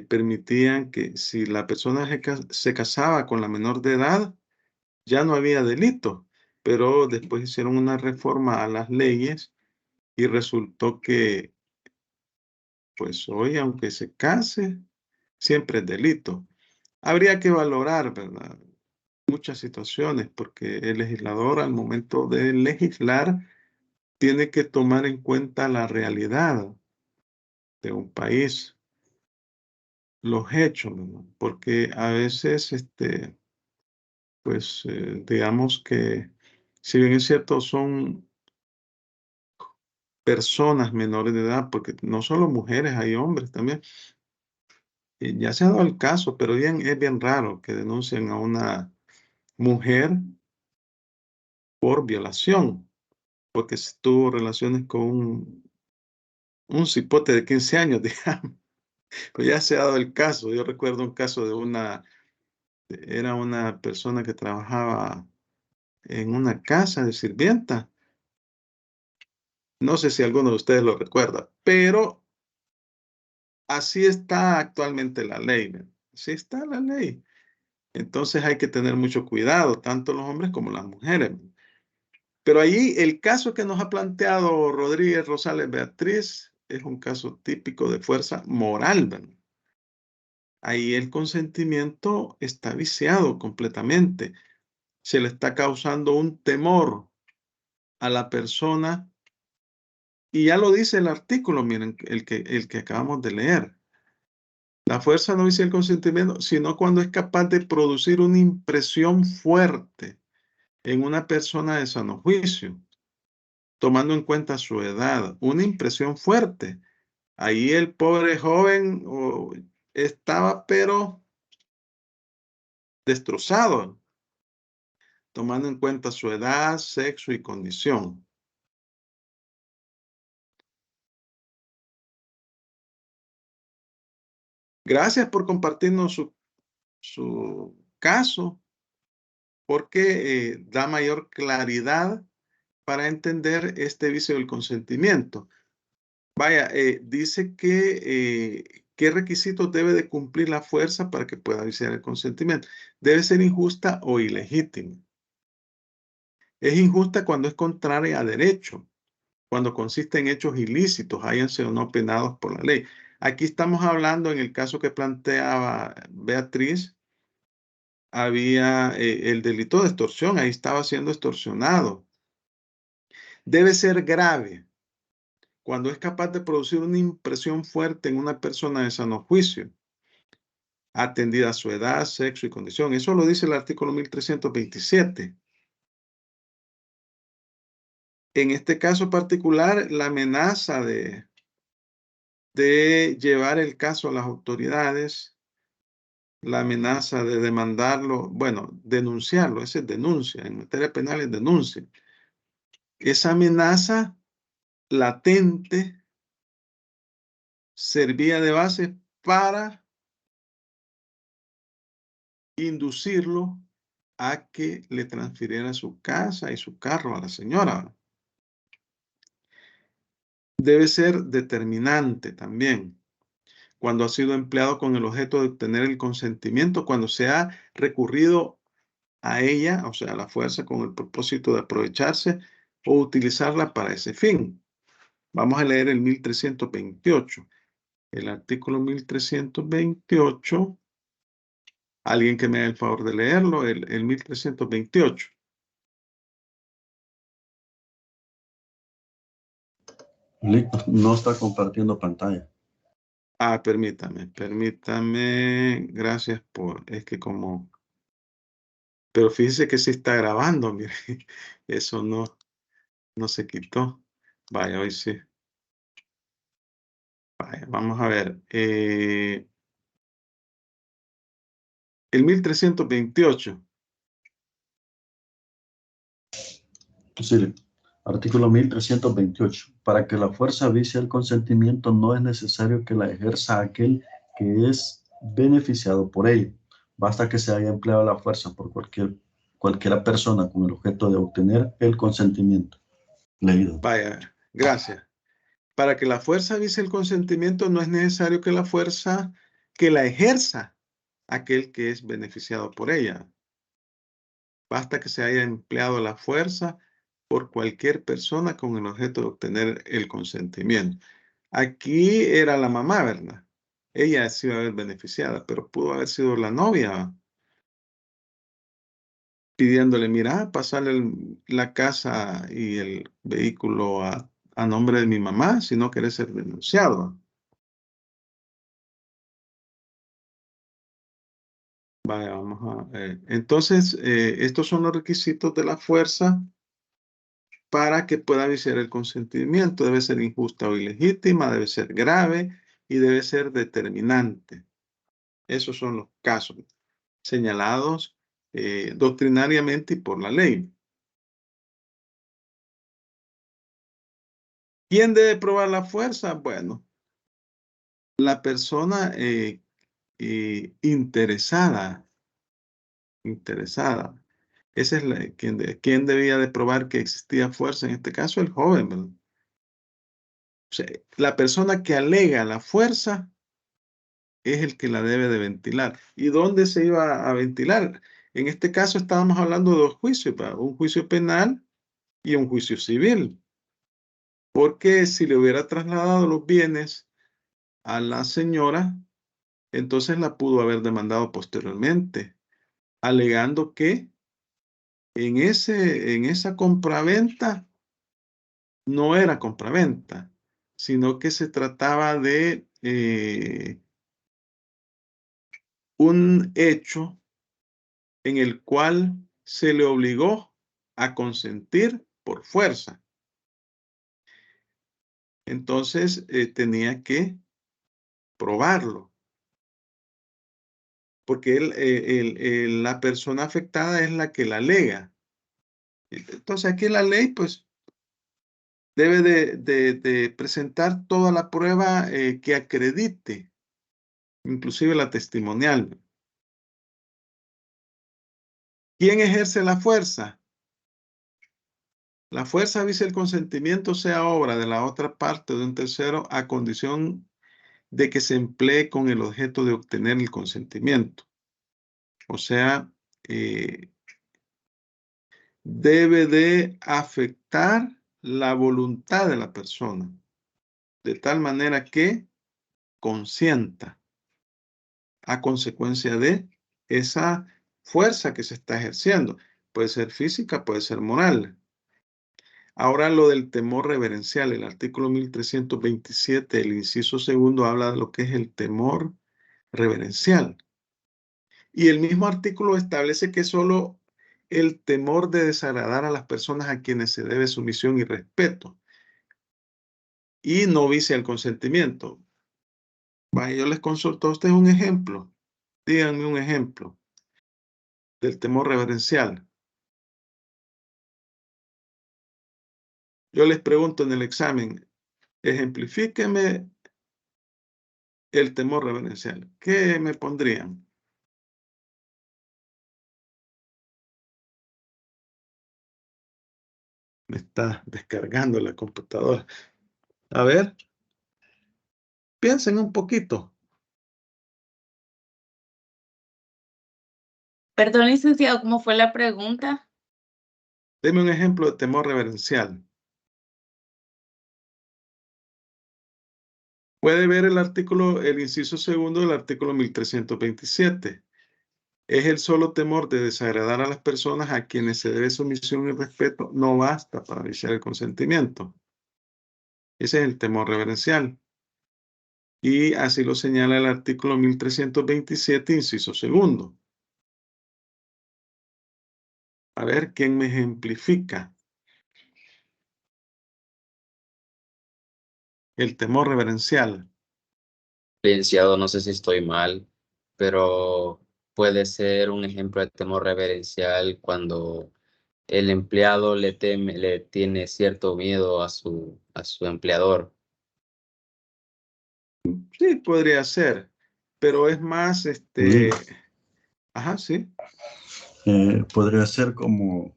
permitían que si la persona se casaba con la menor de edad, ya no había delito, pero después hicieron una reforma a las leyes y resultó que, pues hoy, aunque se case, siempre es delito. Habría que valorar, ¿verdad? Muchas situaciones, porque el legislador al momento de legislar tiene que tomar en cuenta la realidad de un país, los hechos, ¿no? Porque a veces, pues, digamos que, si bien es cierto, son personas menores de edad, porque no solo mujeres, hay hombres también. Y ya se ha dado el caso, pero es bien raro que denuncien a una mujer por violación, porque tuvo relaciones con un cipote de 15 años, digamos. Pues ya se ha dado el caso. Yo recuerdo un caso era una persona que trabajaba en una casa de sirvienta. No sé si alguno de ustedes lo recuerda, pero así está actualmente la ley, ¿verdad? Así está la ley. Entonces hay que tener mucho cuidado, tanto los hombres como las mujeres. Pero ahí el caso que nos ha planteado Rodríguez Rosales Beatriz es un caso típico de fuerza moral, ¿verdad? Ahí el consentimiento está viciado completamente. Se le está causando un temor a la persona y ya lo dice el artículo, miren, el que acabamos de leer. La fuerza no vicia el consentimiento, sino cuando es capaz de producir una impresión fuerte en una persona de sano juicio, tomando en cuenta su edad, una impresión fuerte. Ahí el pobre joven estaba, pero destrozado, tomando en cuenta su edad, sexo y condición. Gracias por compartirnos su caso, porque da mayor claridad para entender este vicio del consentimiento. Vaya, dice que qué requisitos debe de cumplir la fuerza para que pueda viciar el consentimiento. Debe ser injusta o ilegítima. Es injusta cuando es contraria a derecho, cuando consiste en hechos ilícitos, háyanse o no penados por la ley. Aquí estamos hablando, en el caso que planteaba Beatriz, había el delito de extorsión, ahí estaba siendo extorsionado. Debe ser grave cuando es capaz de producir una impresión fuerte en una persona de sano juicio, atendida a su edad, sexo y condición. Eso lo dice el artículo 1327. En este caso particular, la amenaza de llevar el caso a las autoridades, la amenaza de demandarlo, bueno, denunciarlo, esa es denuncia, en materia penal es denuncia. Esa amenaza latente servía de base para inducirlo a que le transfiriera su casa y su carro a la señora. Debe ser determinante también cuando ha sido empleado con el objeto de obtener el consentimiento, cuando se ha recurrido a ella, o sea, a la fuerza, con el propósito de aprovecharse o utilizarla para ese fin. Vamos a leer el 1328. El artículo 1328. Alguien que me haga el favor de leerlo, el 1328. No está compartiendo pantalla. Permítame. Gracias es que como... Pero fíjese que sí está grabando, mire. Eso no se quitó. Vaya, hoy sí. Vaya, vamos a ver. El 1328. Sí, artículo 1328. Para que la fuerza vicie el consentimiento no es necesario que la ejerza aquel que es beneficiado por ella. Basta que se haya empleado la fuerza por cualquiera persona con el objeto de obtener el consentimiento. Leído. Vaya, gracias. Para que la fuerza vicie el consentimiento no es necesario que la ejerza aquel que es beneficiado por ella. Basta que se haya empleado la fuerza por cualquier persona con el objeto de obtener el consentimiento. Aquí era la mamá, ¿verdad? Ella sí iba a haber beneficiada, pero pudo haber sido la novia pidiéndole, mira, pasarle la casa y el vehículo a nombre de mi mamá si no querés ser denunciado. Vaya, vamos a ver. Entonces, estos son los requisitos de la fuerza para que pueda viciar el consentimiento. Debe ser injusta o ilegítima, debe ser grave y debe ser determinante. Esos son los casos señalados doctrinariamente y por la ley. ¿Quién debe probar la fuerza? Bueno, la persona interesada. Esa es quien debía de probar que existía fuerza, en este caso el joven, ¿verdad? O sea, la persona que alega la fuerza es el que la debe de ventilar. ¿Y dónde se iba a ventilar? En este caso estábamos hablando de dos juicios, un juicio penal y un juicio civil. Porque si le hubiera trasladado los bienes a la señora, entonces la pudo haber demandado posteriormente, alegando que en esa compraventa no era compraventa, sino que se trataba de un hecho en el cual se le obligó a consentir por fuerza. Entonces, tenía que probarlo. Porque la persona afectada es la que la alega. Entonces, aquí la ley, pues, debe de presentar toda la prueba que acredite, inclusive la testimonial. ¿Quién ejerce la fuerza? La fuerza dice el consentimiento sea obra de la otra parte o de un tercero a condición de que se emplee con el objeto de obtener el consentimiento. O sea, debe de afectar la voluntad de la persona, de tal manera que consienta a consecuencia de esa fuerza que se está ejerciendo. Puede ser física, puede ser moral. Ahora lo del temor reverencial, el artículo 1327, el inciso segundo, habla de lo que es el temor reverencial. Y el mismo artículo establece que solo el temor de desagradar a las personas a quienes se debe sumisión y respeto, y no vicia el consentimiento. Vaya, yo les consulto a ustedes un ejemplo. Díganme un ejemplo del temor reverencial. Yo les pregunto en el examen, ejemplifíqueme el temor reverencial. ¿Qué me pondrían? Me está descargando la computadora. A ver, piensen un poquito. Perdón, licenciado, ¿cómo fue la pregunta? Deme un ejemplo de temor reverencial. Puede ver el artículo, el inciso segundo del artículo 1327. Es el solo temor de desagradar a las personas a quienes se debe sumisión y respeto, no basta para viciar el consentimiento. Ese es el temor reverencial. Y así lo señala el artículo 1327, inciso segundo. A ver, ¿quién me ejemplifica el temor reverencial? Licenciado, no sé si estoy mal, pero puede ser un ejemplo de temor reverencial cuando el empleado le tiene cierto miedo a su empleador. Sí, podría ser, pero es más, Sí. Ajá, sí. Podría ser como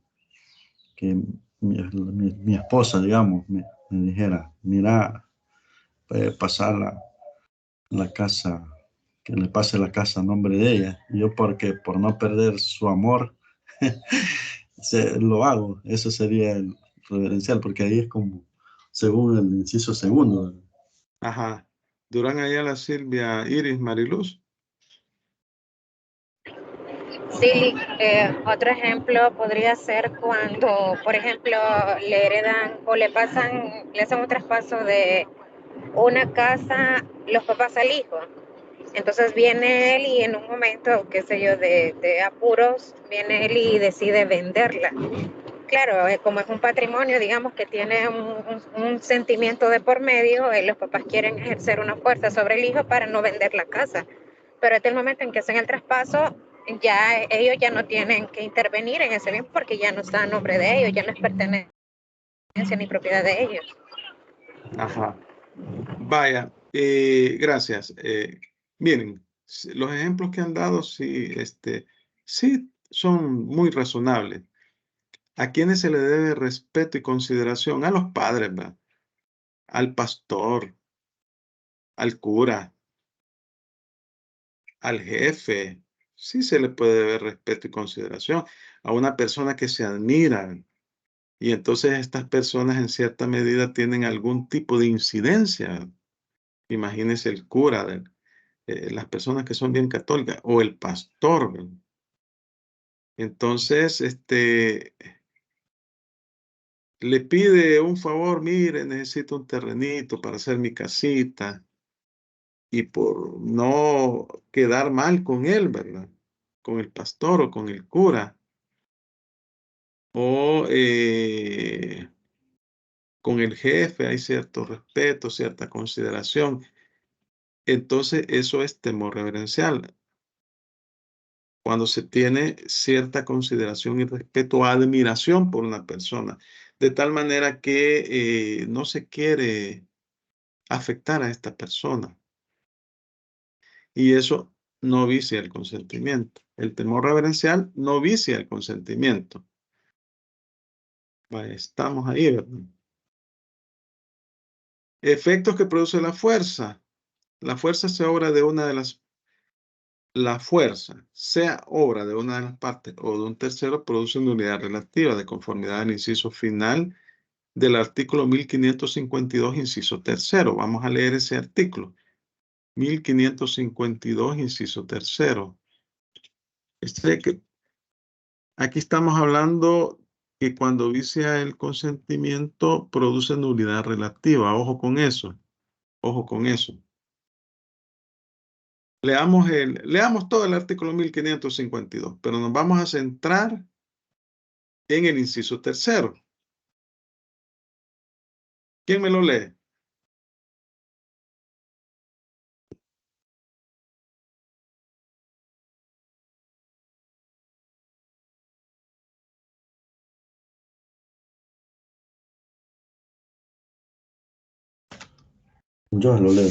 que mi esposa, digamos, me dijera, mira, pasar la casa, que le pase la casa a nombre de ella. Y yo porque por no perder su amor, lo hago. Eso sería el reverencial, porque ahí es como, según el inciso segundo. Ajá. Durán Ayala, Silvia, Iris, Mariluz. Sí, otro ejemplo podría ser cuando, por ejemplo, le heredan o le hacen un traspaso de una casa los papás al hijo. Entonces viene él y en un momento, qué sé yo, de apuros, viene él y decide venderla. Claro, como es un patrimonio, digamos que tiene un sentimiento de por medio, los papás quieren ejercer una fuerza sobre el hijo para no vender la casa. Pero hasta el momento en que hacen el traspaso, ya ellos ya no tienen que intervenir en ese bien porque ya no está a nombre de ellos, ya no es pertenencia ni propiedad de ellos. Ajá. Vaya, gracias. Miren, los ejemplos que han dado sí, sí son muy razonables. ¿A quiénes se le debe respeto y consideración? A los padres, ¿verdad? Al pastor, al cura, al jefe. Sí se le puede deber respeto y consideración a una persona que se admira. Y entonces estas personas en cierta medida tienen algún tipo de incidencia. Imagínense el cura, las personas que son bien católicas, o el pastor, ¿verdad? Entonces, le pide un favor, mire, necesito un terrenito para hacer mi casita. y por no quedar mal con él, ¿verdad? Con el pastor o con el cura, o con el jefe hay cierto respeto, cierta consideración. Entonces, eso es temor reverencial. Cuando se tiene cierta consideración y respeto o admiración por una persona, de tal manera que no se quiere afectar a esta persona. Y eso no vicia el consentimiento. El temor reverencial no vicia el consentimiento. Vaya, estamos ahí, ¿verdad? Efectos que produce la fuerza. La fuerza se obra de una de las... La fuerza, sea obra de una de las partes o de un tercero, produce una unidad relativa de conformidad al inciso final del artículo 1552, inciso tercero. Vamos a leer ese artículo. 1552, inciso tercero. Aquí estamos hablando que cuando vicia el consentimiento produce nulidad relativa. Ojo con eso. Ojo con eso. Leamos todo el artículo 1552, pero nos vamos a centrar en el inciso tercero. ¿Quién me lo lee? Yo lo leo.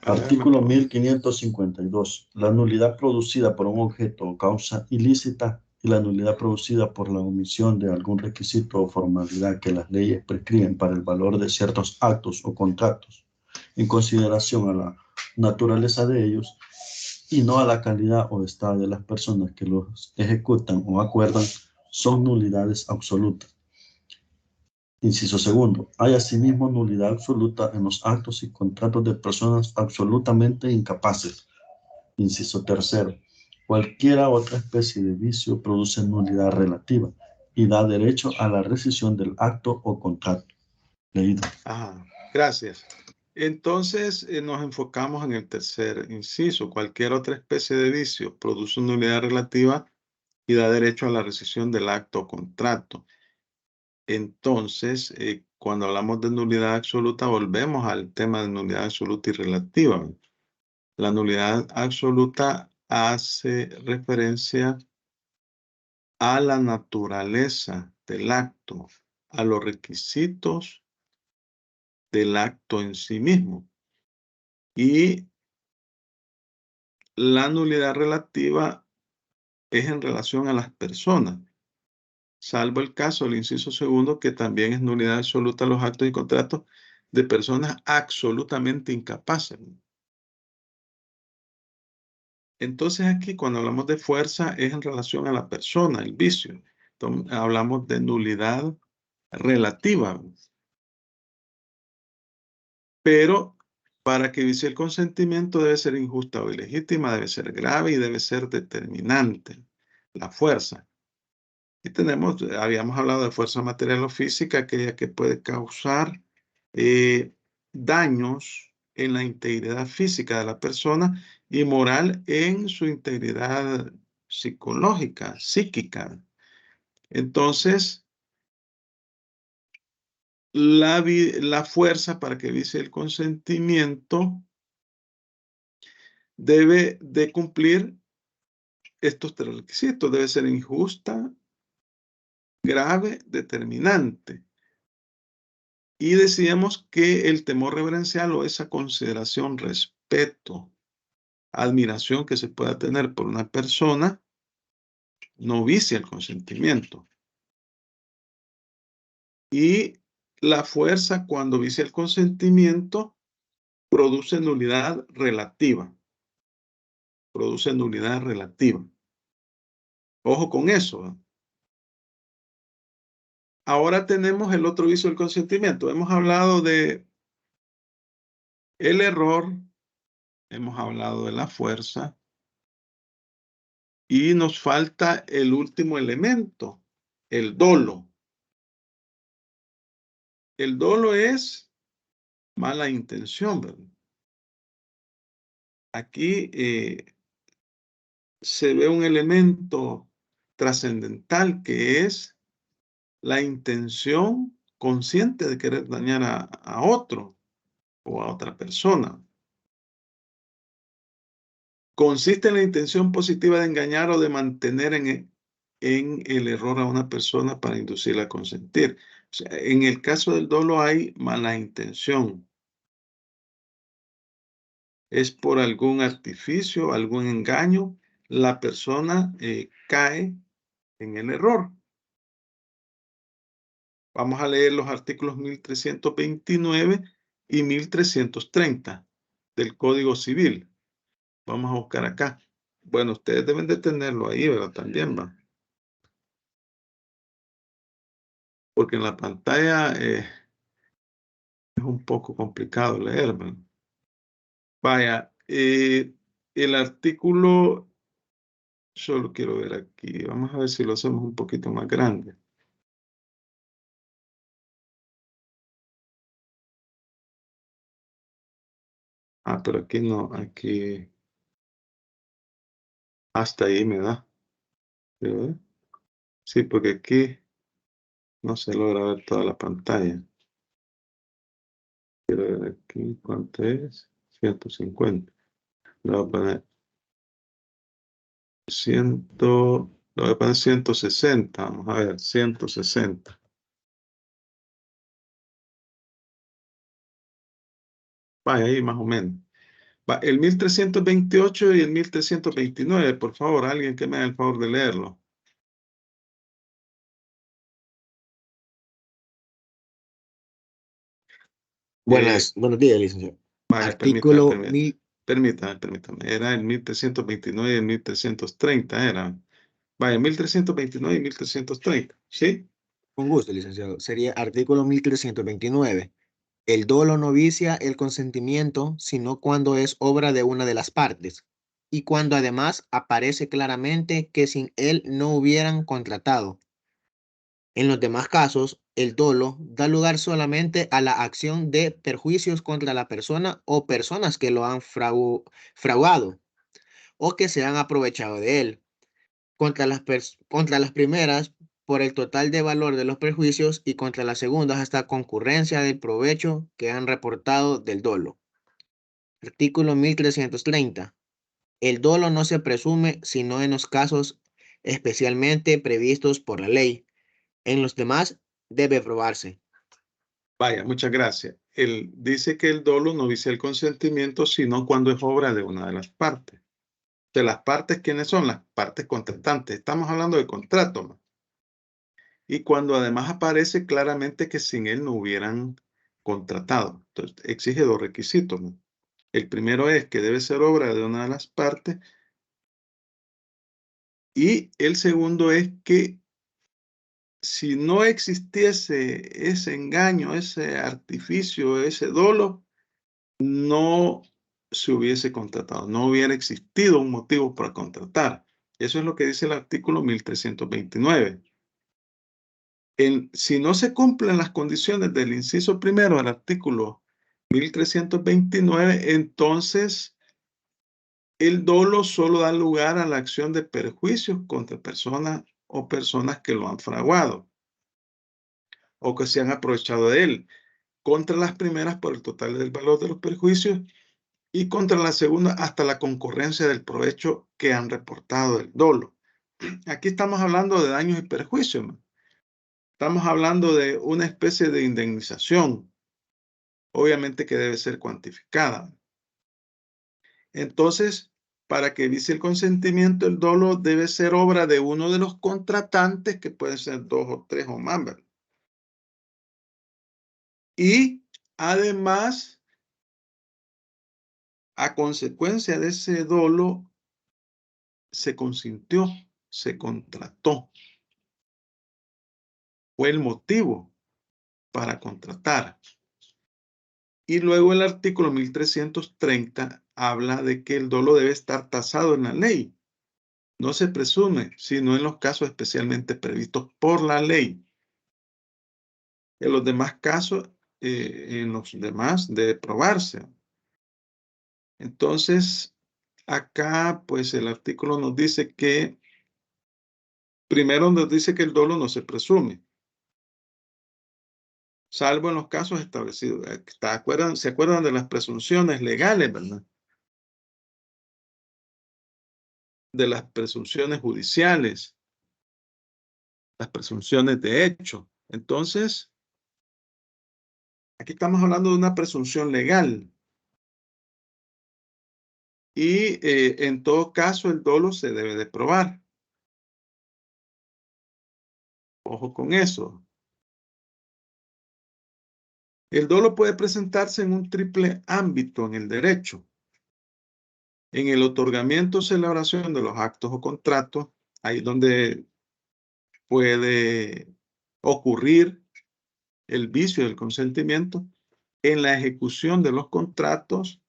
Artículo 1552. La nulidad producida por un objeto o causa ilícita y la nulidad producida por la omisión de algún requisito o formalidad que las leyes prescriben para el valor de ciertos actos o contratos, en consideración a la naturaleza de ellos y no a la calidad o estado de las personas que los ejecutan o acuerdan, son nulidades absolutas. Inciso segundo, hay asimismo nulidad absoluta en los actos y contratos de personas absolutamente incapaces. Inciso tercero, cualquiera otra especie de vicio produce nulidad relativa y da derecho a la rescisión del acto o contrato. Leído. Ajá, gracias. Entonces nos enfocamos en el tercer inciso. Cualquier otra especie de vicio produce nulidad relativa y da derecho a la rescisión del acto o contrato. Entonces, cuando hablamos de nulidad absoluta, volvemos al tema de nulidad absoluta y relativa. La nulidad absoluta hace referencia a la naturaleza del acto, a los requisitos del acto en sí mismo. Y la nulidad relativa es en relación a las personas, salvo el caso del inciso segundo, que también es nulidad absoluta a los actos y contratos de personas absolutamente incapaces. Entonces aquí cuando hablamos de fuerza es en relación a la persona, el vicio. Entonces, hablamos de nulidad relativa. Pero para que vicie el consentimiento debe ser injusta o ilegítima, debe ser grave y debe ser determinante. La fuerza. Y habíamos hablado de fuerza material o física, aquella que puede causar daños en la integridad física de la persona y moral en su integridad psicológica, psíquica. Entonces, la fuerza para que vicie el consentimiento debe de cumplir estos tres requisitos. Debe ser injusta, grave, determinante. Y decíamos que el temor reverencial o esa consideración, respeto, admiración que se pueda tener por una persona, no vicia el consentimiento. Y la fuerza, cuando vicia el consentimiento, produce nulidad relativa. Produce nulidad relativa. Ojo con eso, ¿eh? Ahora tenemos el otro vicio del consentimiento. Hemos hablado de el error, hemos hablado de la fuerza y nos falta el último elemento, el dolo. El dolo es mala intención, ¿verdad? aquí se ve un elemento trascendental que es la intención consciente de querer dañar a otro o a otra persona. Consiste en la intención positiva de engañar o de mantener en el error a una persona para inducirla a consentir. O sea, en el caso del dolo hay mala intención. Es por algún artificio, algún engaño, la persona cae en el error. Vamos a leer los artículos 1329 y 1330 del Código Civil. Vamos a buscar acá. Bueno, ustedes deben de tenerlo ahí, ¿verdad? También va. Porque en la pantalla es un poco complicado leer, ¿verdad? Vaya, el artículo, solo quiero ver aquí. Vamos a ver si lo hacemos un poquito más grande. Ah, pero aquí no, aquí hasta ahí me da. ¿Verdad? Sí, porque aquí no se logra ver toda la pantalla. Quiero ver aquí cuánto es. 150. Le voy a poner 100, le voy a poner 160. Vamos a ver, 160. Vaya ahí más o menos. Va, el 1328 y el 1329, por favor, alguien que me haga el favor de leerlo. Buenos días, licenciado. Vaya, Artículo permítame. Era el 1329 y el 1330, era. Vaya, 1329 y 1330, ¿sí? Con gusto, licenciado. Sería artículo 1329. El dolo no vicia el consentimiento, sino cuando es obra de una de las partes, y cuando además aparece claramente que sin él no hubieran contratado. En los demás casos, el dolo da lugar solamente a la acción de perjuicios contra la persona o personas que lo han fraguado o que se han aprovechado de él. Contra las primeras, por el total de valor de los perjuicios, y contra las segundas, hasta concurrencia del provecho que han reportado del dolo. Artículo 1330. El dolo no se presume sino en los casos especialmente previstos por la ley. En los demás debe probarse. Vaya, muchas gracias. Él dice que el dolo no vicia el consentimiento, sino cuando es obra de una de las partes. De las partes, ¿quiénes son? Las partes contratantes. Estamos hablando de contrato, ¿no? Y cuando además aparece claramente que sin él no hubieran contratado. Entonces, exige dos requisitos, ¿no? El primero es que debe ser obra de una de las partes. Y el segundo es que si no existiese ese engaño, ese artificio, ese dolo, no se hubiese contratado, no hubiera existido un motivo para contratar. Eso es lo que dice el artículo 1329. Si no se cumplen las condiciones del inciso primero del artículo 1329, entonces el dolo solo da lugar a la acción de perjuicios contra personas o personas que lo han fraguado o que se han aprovechado de él. Contra las primeras por el total del valor de los perjuicios y contra la segunda hasta la concurrencia del provecho que han reportado del dolo. Aquí estamos hablando de daños y perjuicios, ¿no? Estamos hablando de una especie de indemnización, obviamente que debe ser cuantificada. Entonces, para que vicie el consentimiento, el dolo debe ser obra de uno de los contratantes, que pueden ser 2 o 3 o más, ¿verdad? Y además, a consecuencia de ese dolo, se consintió, se contrató. Fue el motivo para contratar. Y luego el artículo 1330 habla de que el dolo debe estar tasado en la ley. No se presume, sino en los casos especialmente previstos por la ley. En los demás casos, debe probarse. Entonces, acá, pues el artículo nos dice que, primero nos dice que el dolo no se presume, salvo en los casos establecidos. ¿Se acuerdan de las presunciones legales, verdad? De las presunciones judiciales, las presunciones de hecho. Entonces, aquí estamos hablando de una presunción legal. Y en todo caso, el dolo se debe de probar. Ojo con eso. El dolo puede presentarse en un triple ámbito en el derecho. En el otorgamiento o celebración de los actos o contratos, ahí donde puede ocurrir el vicio del consentimiento. En la ejecución de los contratos,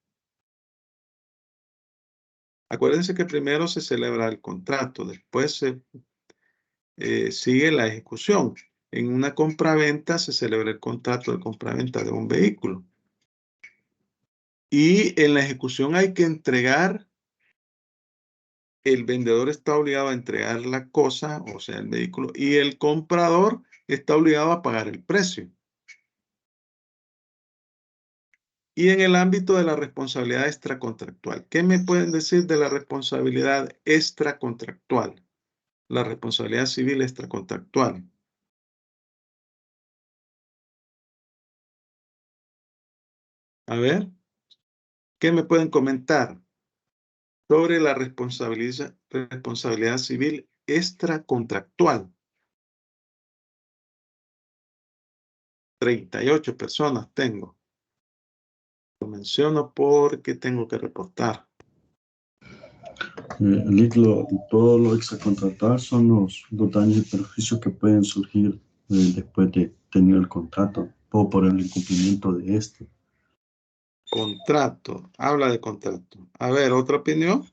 acuérdense que primero se celebra el contrato, después sigue la ejecución. En una compraventa se celebra el contrato de compraventa de un vehículo. Y en la ejecución hay que entregar, el vendedor está obligado a entregar la cosa, o sea, el vehículo, y el comprador está obligado a pagar el precio. Y en el ámbito de la responsabilidad extracontractual, ¿qué me pueden decir de la responsabilidad extracontractual? La responsabilidad civil extracontractual. A ver, ¿qué me pueden comentar sobre la responsabilidad civil extracontractual? 38 personas tengo. Lo menciono porque tengo que reportar. Todo lo extracontractual son los daños y perjuicios que pueden surgir después de tener el contrato o por el incumplimiento de este. Contrato, habla de contrato. A ver, ¿otra opinión?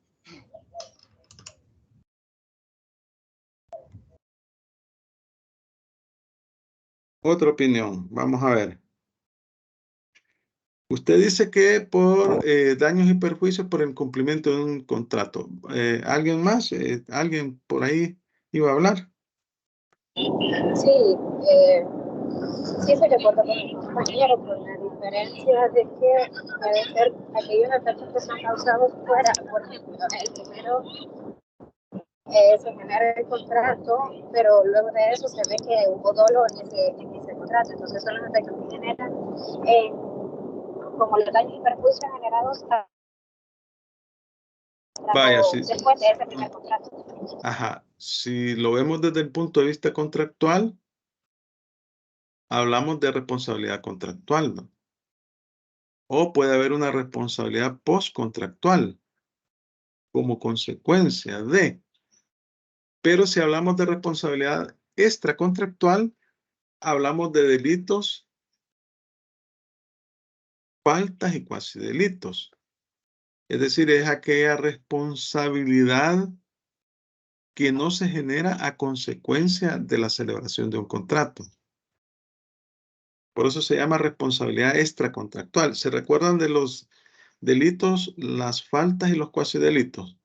Otra opinión, vamos a ver. Usted dice que por daños y perjuicios por el cumplimiento de un contrato. ¿Alguien más? ¿Alguien por ahí iba a hablar? Sí, sí estoy de acuerdo con mi compañero, con la diferencia de que debe ser aquellos efectos que son causados fuera. Por ejemplo, el primero se genera el contrato, pero luego de eso se ve que hubo dolo en ese contrato. Entonces son los efectos que generan como los daños y perjuicios generados Vaya, sí. después de ese primer contrato. Ajá. Si lo vemos desde el punto de vista contractual, hablamos de responsabilidad contractual, ¿no? O puede haber una responsabilidad postcontractual como consecuencia de. Pero si hablamos de responsabilidad extracontractual, hablamos de delitos, faltas y cuasi delitos. Es decir, es aquella responsabilidad que no se genera a consecuencia de la celebración de un contrato. Por eso se llama responsabilidad extracontractual. ¿Se recuerdan de los delitos, las faltas y los cuasi delitos?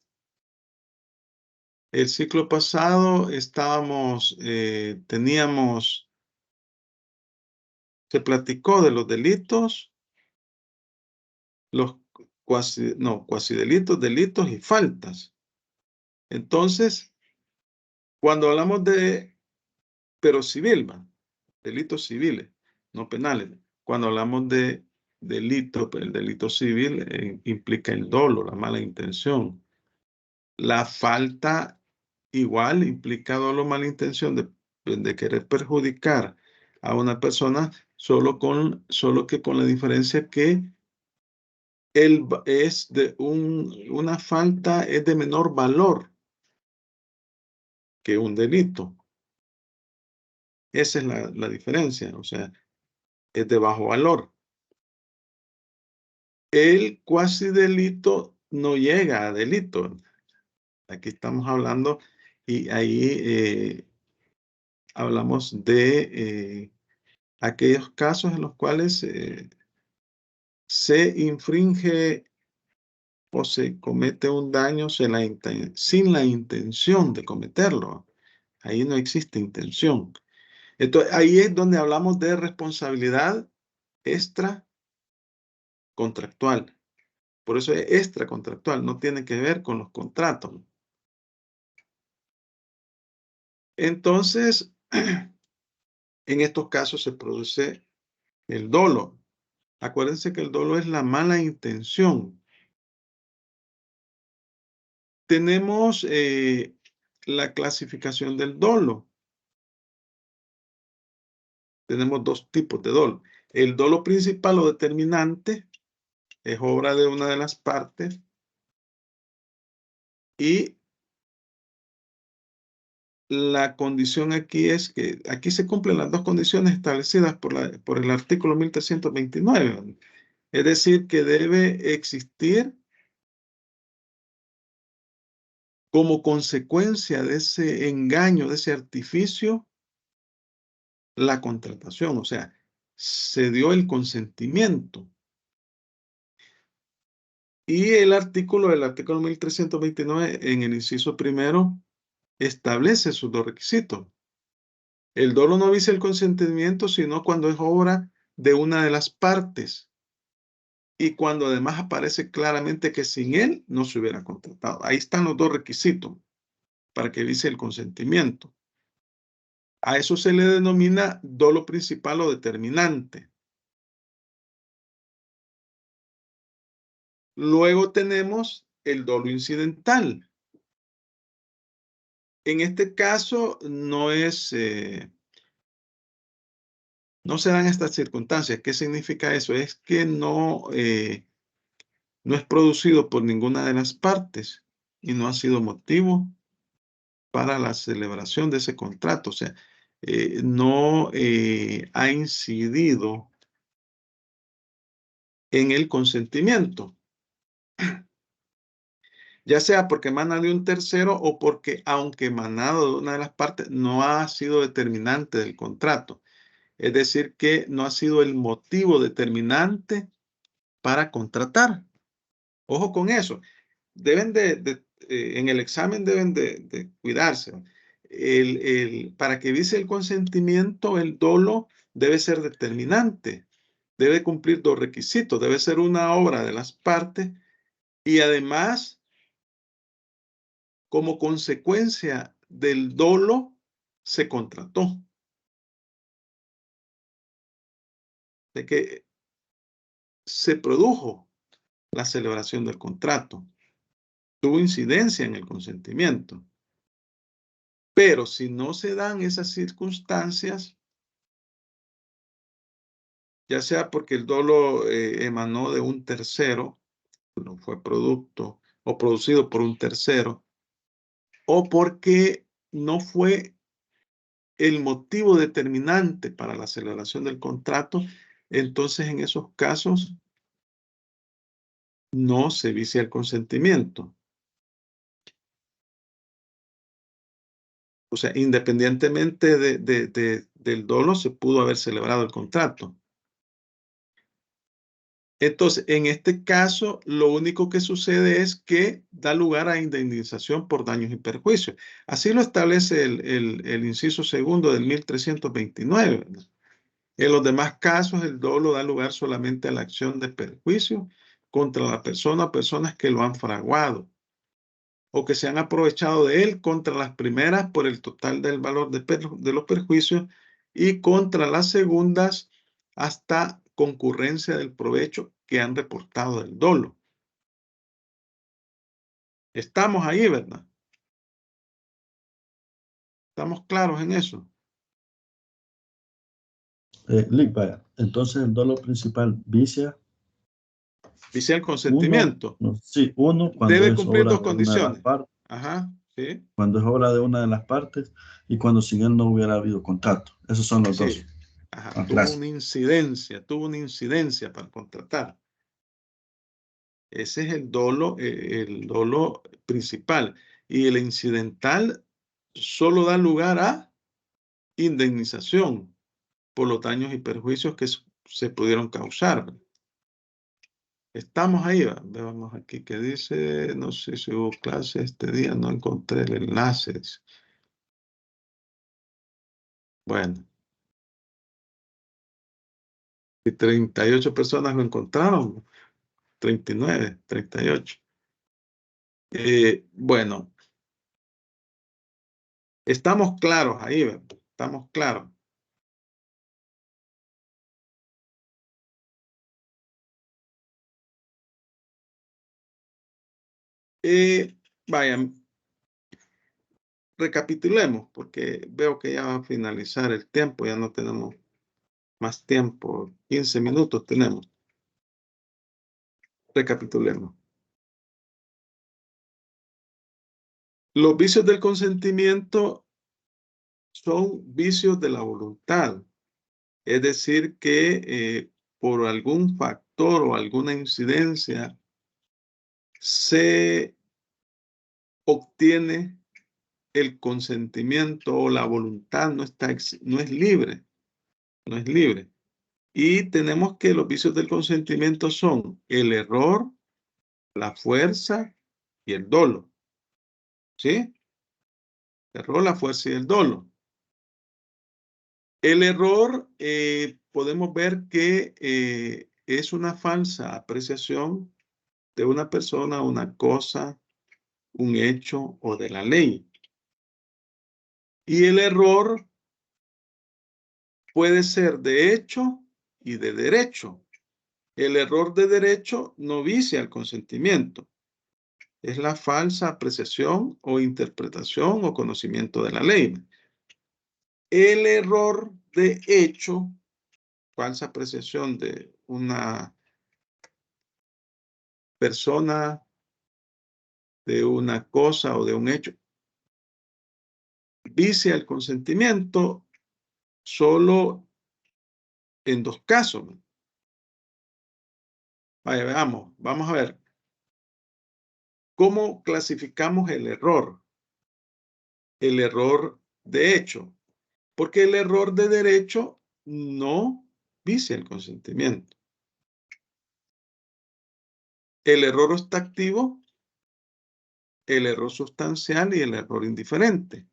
El ciclo pasado se platicó de los delitos, los cuasi delitos, delitos y faltas. Entonces, cuando hablamos pero civil, delitos civiles, no penales. Cuando hablamos de delito, el delito civil implica el dolo, la mala intención. La falta igual implica dolo, mala intención de querer perjudicar a una persona, solo que con la diferencia que una falta es de menor valor que un delito. Esa es la diferencia, o sea, es de bajo valor. El cuasi delito no llega a delito. Aquí estamos hablando y ahí hablamos de aquellos casos en los cuales se infringe o se comete un daño sin la intención de cometerlo. Ahí no existe intención. Entonces, ahí es donde hablamos de responsabilidad extracontractual. Por eso es extracontractual, no tiene que ver con los contratos. Entonces, en estos casos se produce el dolo. Acuérdense que el dolo es la mala intención. Tenemos la clasificación del dolo. Tenemos dos tipos de dolo. El dolo principal o determinante es obra de una de las partes y la condición aquí es que aquí se cumplen las dos condiciones establecidas por el artículo 1329. Es decir, que debe existir como consecuencia de ese engaño, de ese artificio, la contratación. O sea, se dio el consentimiento. Y el artículo 1329 en el inciso primero establece sus dos requisitos. El dolo no vicia el consentimiento, sino cuando es obra de una de las partes y cuando además aparece claramente que sin él no se hubiera contratado. Ahí están los dos requisitos para que vicie el consentimiento. A eso se le denomina dolo principal o determinante. Luego tenemos el dolo incidental. En este caso no se dan estas circunstancias. ¿Qué significa eso? Es que no es producido por ninguna de las partes y no ha sido motivo para la celebración de ese contrato. O sea, no ha incidido en el consentimiento. Ya sea porque emana de un tercero o porque, aunque emanado de una de las partes, no ha sido determinante del contrato. Es decir, que no ha sido el motivo determinante para contratar. Ojo con eso. Deben en el examen deben de cuidarse. Para que vicie el consentimiento, el dolo debe ser determinante. Debe cumplir dos requisitos. Debe ser una obra de las partes y además, como consecuencia del dolo, se contrató. De que se produjo la celebración del contrato. Tuvo incidencia en el consentimiento. Pero si no se dan esas circunstancias, ya sea porque el dolo emanó de un tercero, no fue producto o producido por un tercero, o porque no fue el motivo determinante para la celebración del contrato, entonces en esos casos no se vicia el consentimiento. O sea, independientemente del dolo, se pudo haber celebrado el contrato. Entonces, en este caso, lo único que sucede es que da lugar a indemnización por daños y perjuicios. Así lo establece el inciso segundo del 1329. En los demás casos, el dolo da lugar solamente a la acción de perjuicio contra la persona o personas que lo han fraguado o que se han aprovechado de él, contra las primeras por el total del valor de los perjuicios y contra las segundas hasta concurrencia del provecho que han reportado del dolo. Estamos ahí, ¿verdad? ¿Estamos claros en eso? Vaya, entonces el dolo principal vicia. Vicia el consentimiento. Uno cuando debe es cumplir obra dos de condiciones. una de las partes. Ajá, sí. Cuando es obra de una de las partes y cuando sin él no hubiera habido contrato. Esos son los dos. Ajá, tuvo una incidencia para contratar. Ese es el dolo principal. Y el incidental solo da lugar a indemnización por los daños y perjuicios que se pudieron causar. Estamos ahí, veamos aquí que dice, no sé si hubo clase este día, no encontré el enlace. Bueno. Y 38 personas lo encontraron, 39, 38. Bueno, estamos claros ahí, ¿verdad? Estamos claros. Vayan, recapitulemos, porque veo que ya va a finalizar el tiempo, ya no tenemos más tiempo, 15 minutos tenemos. Recapitulemos. Los vicios del consentimiento son vicios de la voluntad, es decir, que por algún factor o alguna incidencia se obtiene el consentimiento o la voluntad, no es libre, no es libre. Y tenemos que los vicios del consentimiento son el error, la fuerza y el dolo. ¿Sí? El error, la fuerza y el dolo. El error, podemos ver que es una falsa apreciación de una persona, una cosa, un hecho o de la ley. Y el error puede ser de hecho y de derecho. El error de derecho no vicia el consentimiento. Es la falsa apreciación o interpretación o conocimiento de la ley. El error de hecho, falsa apreciación de una persona, de una cosa o de un hecho, vicia el consentimiento solo en dos casos. Vaya, veamos, vamos a ver. ¿Cómo clasificamos el error? El error de hecho. Porque el error de derecho no vicia el consentimiento. El error ostativo, el error sustancial y el error indiferente.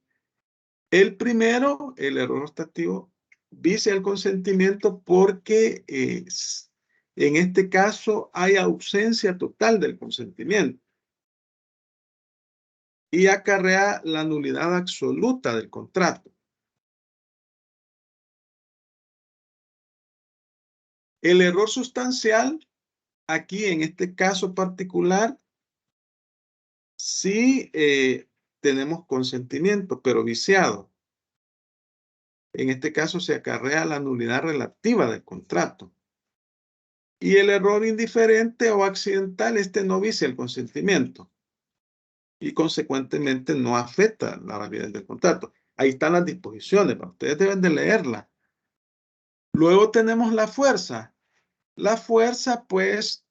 El primero, el error ostativo, vicia el consentimiento porque en este caso hay ausencia total del consentimiento y acarrea la nulidad absoluta del contrato. El error sustancial, aquí en este caso particular, sí tenemos consentimiento, pero viciado. En este caso se acarrea la nulidad relativa del contrato. Y el error indiferente o accidental, este no vicia el consentimiento. Y consecuentemente no afecta la validez del contrato. Ahí están las disposiciones, ustedes deben de leerlas. Luego tenemos la fuerza. La fuerza, pues,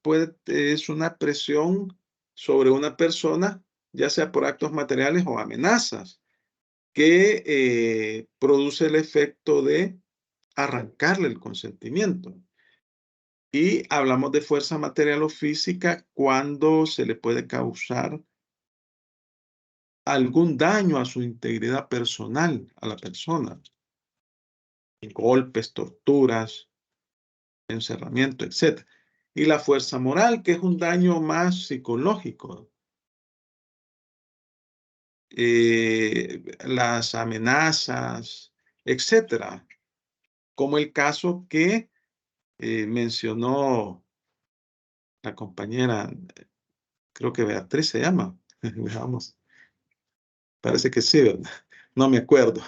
es una presión sobre una persona, ya sea por actos materiales o amenazas, que produce el efecto de arrancarle el consentimiento. Y hablamos de fuerza material o física cuando se le puede causar algún daño a su integridad personal, a la persona. Golpes, torturas, encerramiento, etc. Y la fuerza moral, que es un daño más psicológico. Las amenazas, etc. Como el caso que mencionó la compañera, creo que Beatriz se llama. Veamos. Parece que sí, ¿verdad? No me acuerdo.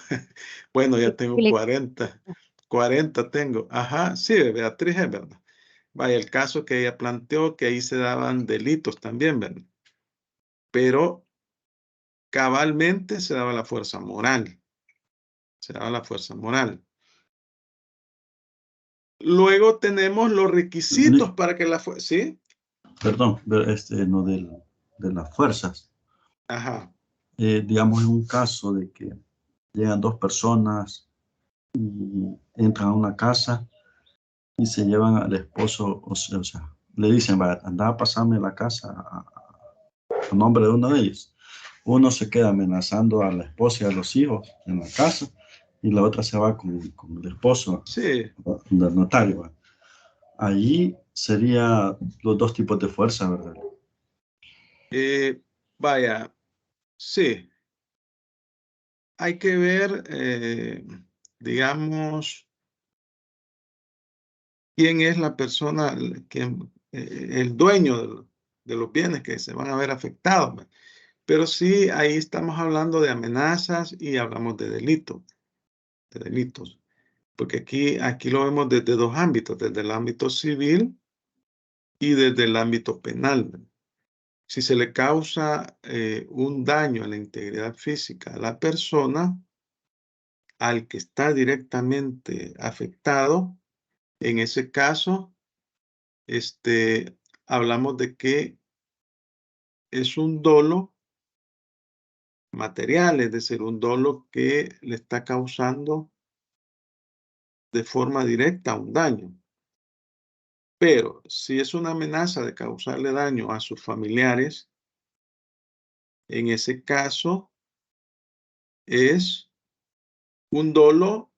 Bueno, ya tengo 40. 40 tengo. Ajá, sí, Beatriz es verdad. Vaya, el caso que ella planteó, que ahí se daban delitos también, ¿verdad? Pero cabalmente se daba la fuerza moral. Se daba la fuerza moral. Luego tenemos los requisitos para que la fuerza... ¿Sí? Perdón, no de las fuerzas. Ajá. Digamos, en un caso de que llegan dos personas y entran a una casa y se llevan al esposo, o sea, le dicen, va, anda a pasarme la casa a nombre de uno de ellos. Uno se queda amenazando a la esposa y a los hijos en la casa y la otra se va con el esposo del notario. ¿Va? Allí sería los dos tipos de fuerza, ¿verdad? Vaya, sí. Hay que ver, digamos, quién es la persona, el dueño de los bienes que se van a ver afectados. ¿Va? Pero sí, ahí estamos hablando de amenazas y hablamos de delitos. Porque aquí lo vemos desde dos ámbitos, desde el ámbito civil y desde el ámbito penal. Si se le causa un daño a la integridad física a la persona, al que está directamente afectado, en ese caso, hablamos de que es un dolo material, es decir, un dolo que le está causando de forma directa un daño. Pero si es una amenaza de causarle daño a sus familiares, en ese caso es un dolo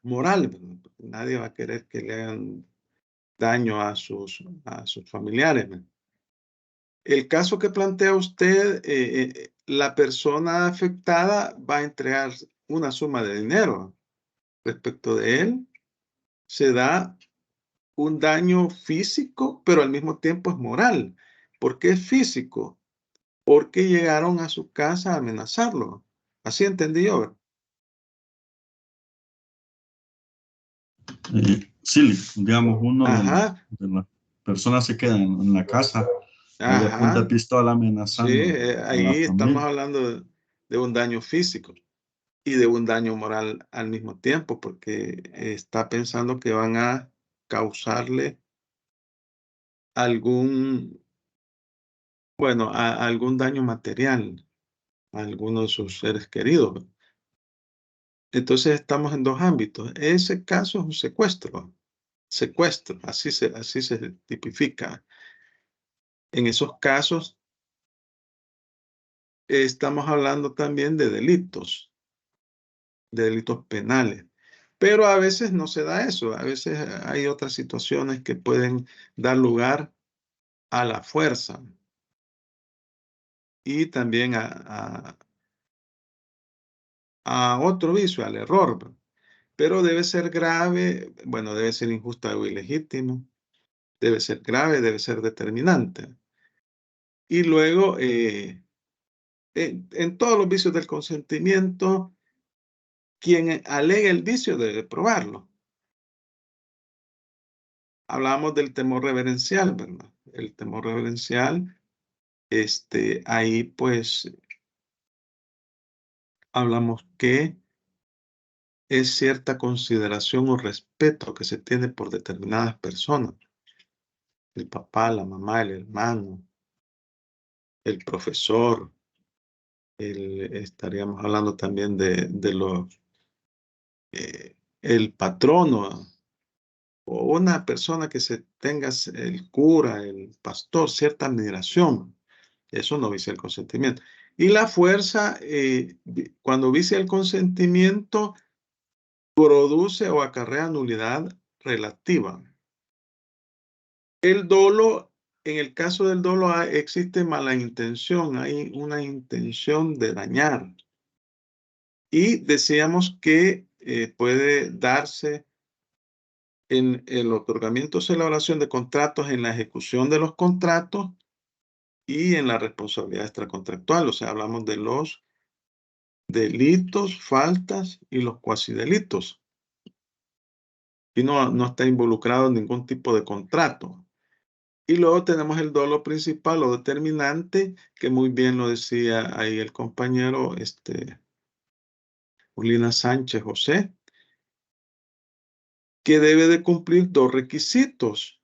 moral. Nadie va a querer que le hagan daño a sus familiares. El caso que plantea usted, la persona afectada va a entregar una suma de dinero. Respecto de él, se da un daño físico, pero al mismo tiempo es moral. ¿Por qué es físico? Porque llegaron a su casa a amenazarlo. Así entendí yo. Sí, digamos, de las personas se quedan en la casa, ahí apunta pistola amenazando. Sí, ahí estamos hablando de un daño físico y de un daño moral al mismo tiempo, porque está pensando que van a causarle algún daño material a alguno de sus seres queridos. Entonces estamos en dos ámbitos. Ese caso es un secuestro. Secuestro, así se tipifica. En esos casos estamos hablando también de delitos penales. Pero a veces no se da eso. A veces hay otras situaciones que pueden dar lugar a la fuerza y también a otro vicio, al error. Pero debe ser grave, bueno, debe ser injusto o ilegítimo, debe ser grave, debe ser determinante. Y luego, en todos los vicios del consentimiento, quien alegue el vicio debe probarlo. Hablamos del temor reverencial, ¿verdad? El temor reverencial, ahí pues hablamos que es cierta consideración o respeto que se tiene por determinadas personas. El papá, la mamá, el hermano, el profesor, estaríamos hablando también de el patrono o una persona que se tenga, el cura, el pastor, cierta admiración. Eso no vicia el consentimiento. Y la fuerza, cuando vicia el consentimiento, produce o acarrea nulidad relativa. El dolo, en el caso del dolo existe mala intención, hay una intención de dañar. Y decíamos que puede darse en el otorgamiento o celebración de contratos, en la ejecución de los contratos y en la responsabilidad extracontractual. O sea, hablamos de los delitos, faltas y los cuasidelitos. Y no está involucrado en ningún tipo de contrato. Y luego tenemos el dolo principal o determinante, que muy bien lo decía ahí el compañero Ulina Sánchez José, que debe de cumplir dos requisitos.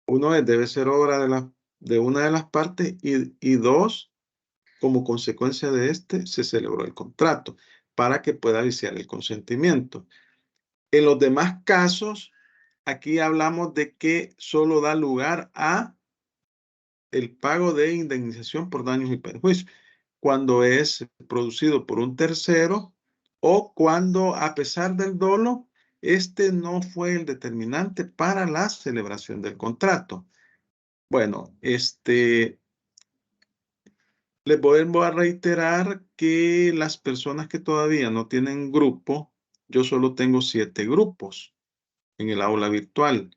Uno debe ser obra de una de las partes y dos, como consecuencia de se celebró el contrato para que pueda viciar el consentimiento. En los demás casos, aquí hablamos de que solo da lugar a el pago de indemnización por daños y perjuicios, cuando es producido por un tercero o cuando, a pesar del dolo, este no fue el determinante para la celebración del contrato. Bueno, les voy a reiterar que las personas que todavía no tienen grupo, yo solo tengo 7 grupos en el aula virtual.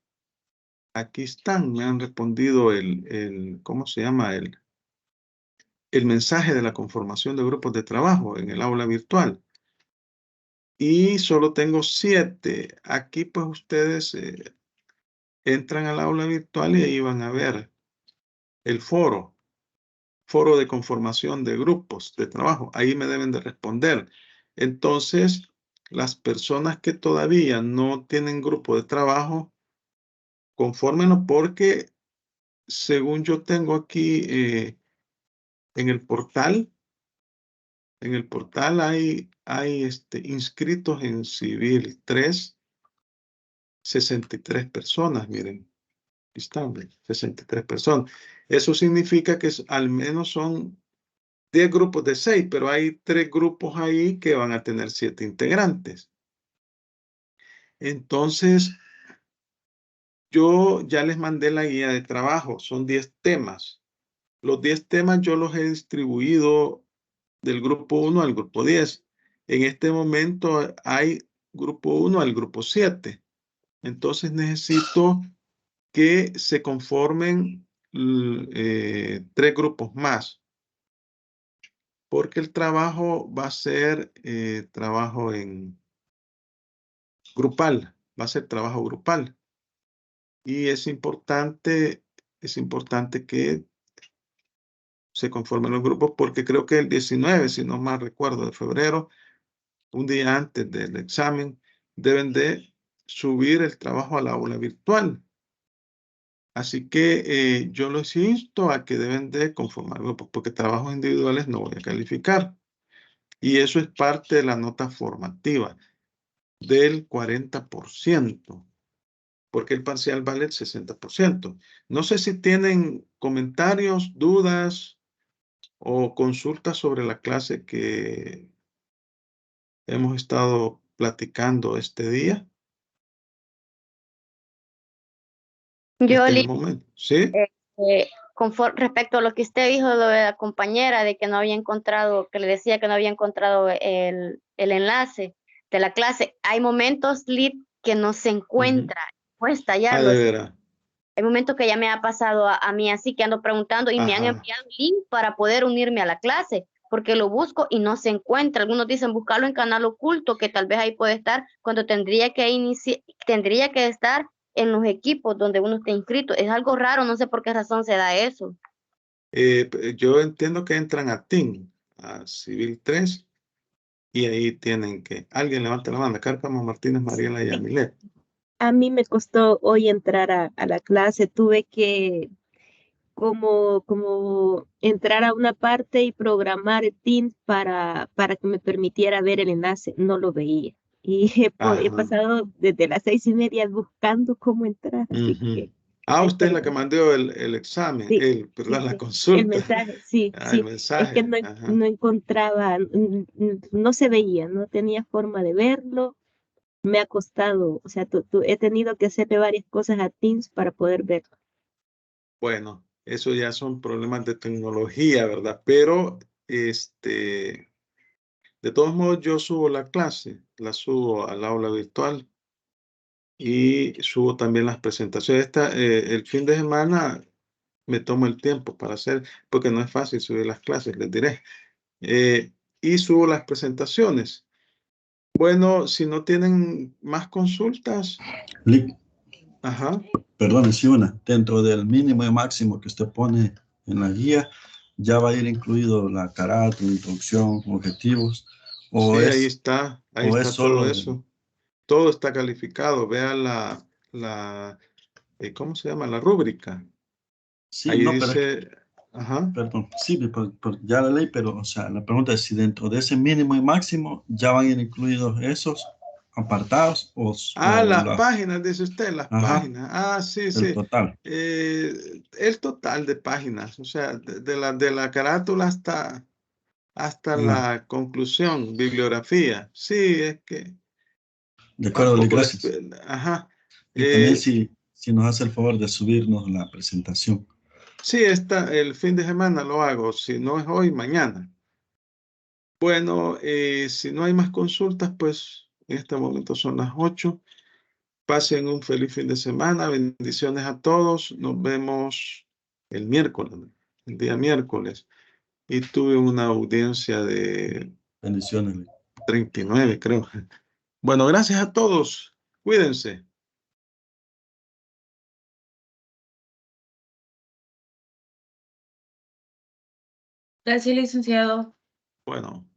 Aquí están, me han respondido ¿cómo se llama? El mensaje de la conformación de grupos de trabajo en el aula virtual. Y solo tengo 7. Aquí pues ustedes entran al aula virtual y ahí van a ver el foro de conformación de grupos de trabajo. Ahí me deben de responder. Entonces, las personas que todavía no tienen grupo de trabajo, confórmenlo porque según yo tengo aquí en el portal hay inscritos en Civil 3, 63 personas, miren. Están 63 personas. Eso significa que al menos son 10 grupos de 6, pero hay 3 grupos ahí que van a tener 7 integrantes. Entonces, yo ya les mandé la guía de trabajo, son 10 temas. Los 10 temas yo los he distribuido del grupo 1 al grupo 10. En este momento hay grupo 1 al grupo 7. Entonces necesito que se conformen 3 grupos más, porque el trabajo va a ser trabajo grupal, va a ser trabajo grupal. Y es importante que se conformen los grupos, porque creo que el 19, si no mal recuerdo, de febrero, un día antes del examen, deben de subir el trabajo al aula virtual. Así que yo los insto a que deben de conformar grupos, porque trabajos individuales no voy a calificar. Y eso es parte de la nota formativa del 40%, porque el parcial vale el 60%. No sé si tienen comentarios, dudas o consultas sobre la clase que hemos estado platicando este día. Yo, En este momento, ¿sí? Respecto a lo que usted dijo, lo de la compañera, de que no había encontrado, que le decía que no había encontrado el enlace de la clase, hay momentos, Lid, que no se encuentra, puedes tallarlo. De veras. Hay momentos que ya me ha pasado a mí, así que ando preguntando y me han enviado un link para poder unirme a la clase, porque lo busco y no se encuentra. Algunos dicen buscarlo en canal oculto, que tal vez ahí puede estar, cuando tendría que estar en los equipos donde uno esté inscrito. Es algo raro, no sé por qué razón se da eso. Yo entiendo que entran a TIN, a Civil 3, y ahí tienen que... Alguien levanta la mano, Cárcamo, Martínez, Mariela y Amilet. A mí me costó hoy entrar a la clase, tuve que como entrar a una parte y programar el Teams para que me permitiera ver el enlace, no lo veía. Y he pasado desde las 6:30 buscando cómo entrar, así que... usted es la que mandó el examen, sí, la consulta. El mensaje, sí. El mensaje. Es que no encontraba, no se veía, no tenía forma de verlo. Me ha costado, o sea, he tenido que hacerle varias cosas a Teams para poder verlo. Bueno, eso ya son problemas de tecnología, ¿verdad? Pero, de todos modos, yo subo la clase, la subo al aula virtual y subo también las presentaciones. El fin de semana me tomo el tiempo para hacer, porque no es fácil subir las clases, les diré. Y subo las presentaciones. Bueno, si no tienen más consultas. Perdón, si dentro del mínimo y máximo que usted pone en la guía, ya va a ir incluido la carácter, introducción, objetivos. Sí, ahí está todo eso. Todo está calificado. Vea ¿cómo se llama? La rúbrica. Sí, ahí dice... Perdón, sí, ya la ley, pero o sea, la pregunta es si dentro de ese mínimo y máximo ya van a ir incluidos esos apartados o las páginas, dice usted, las páginas. Sí, sí. El total. El total de páginas, o sea, de la carátula hasta la conclusión, bibliografía. Sí, es que... De acuerdo, gracias. Y también si nos hace el favor de subirnos la presentación. Sí, el fin de semana lo hago, si no es hoy, mañana. Bueno, si no hay más consultas, pues en este momento son las 8. Pasen un feliz fin de semana, bendiciones a todos. Nos vemos el miércoles, el día miércoles. Y tuve una audiencia de... Bendiciones. 39, creo. Bueno, gracias a todos. Cuídense. Gracias, licenciado. Bueno.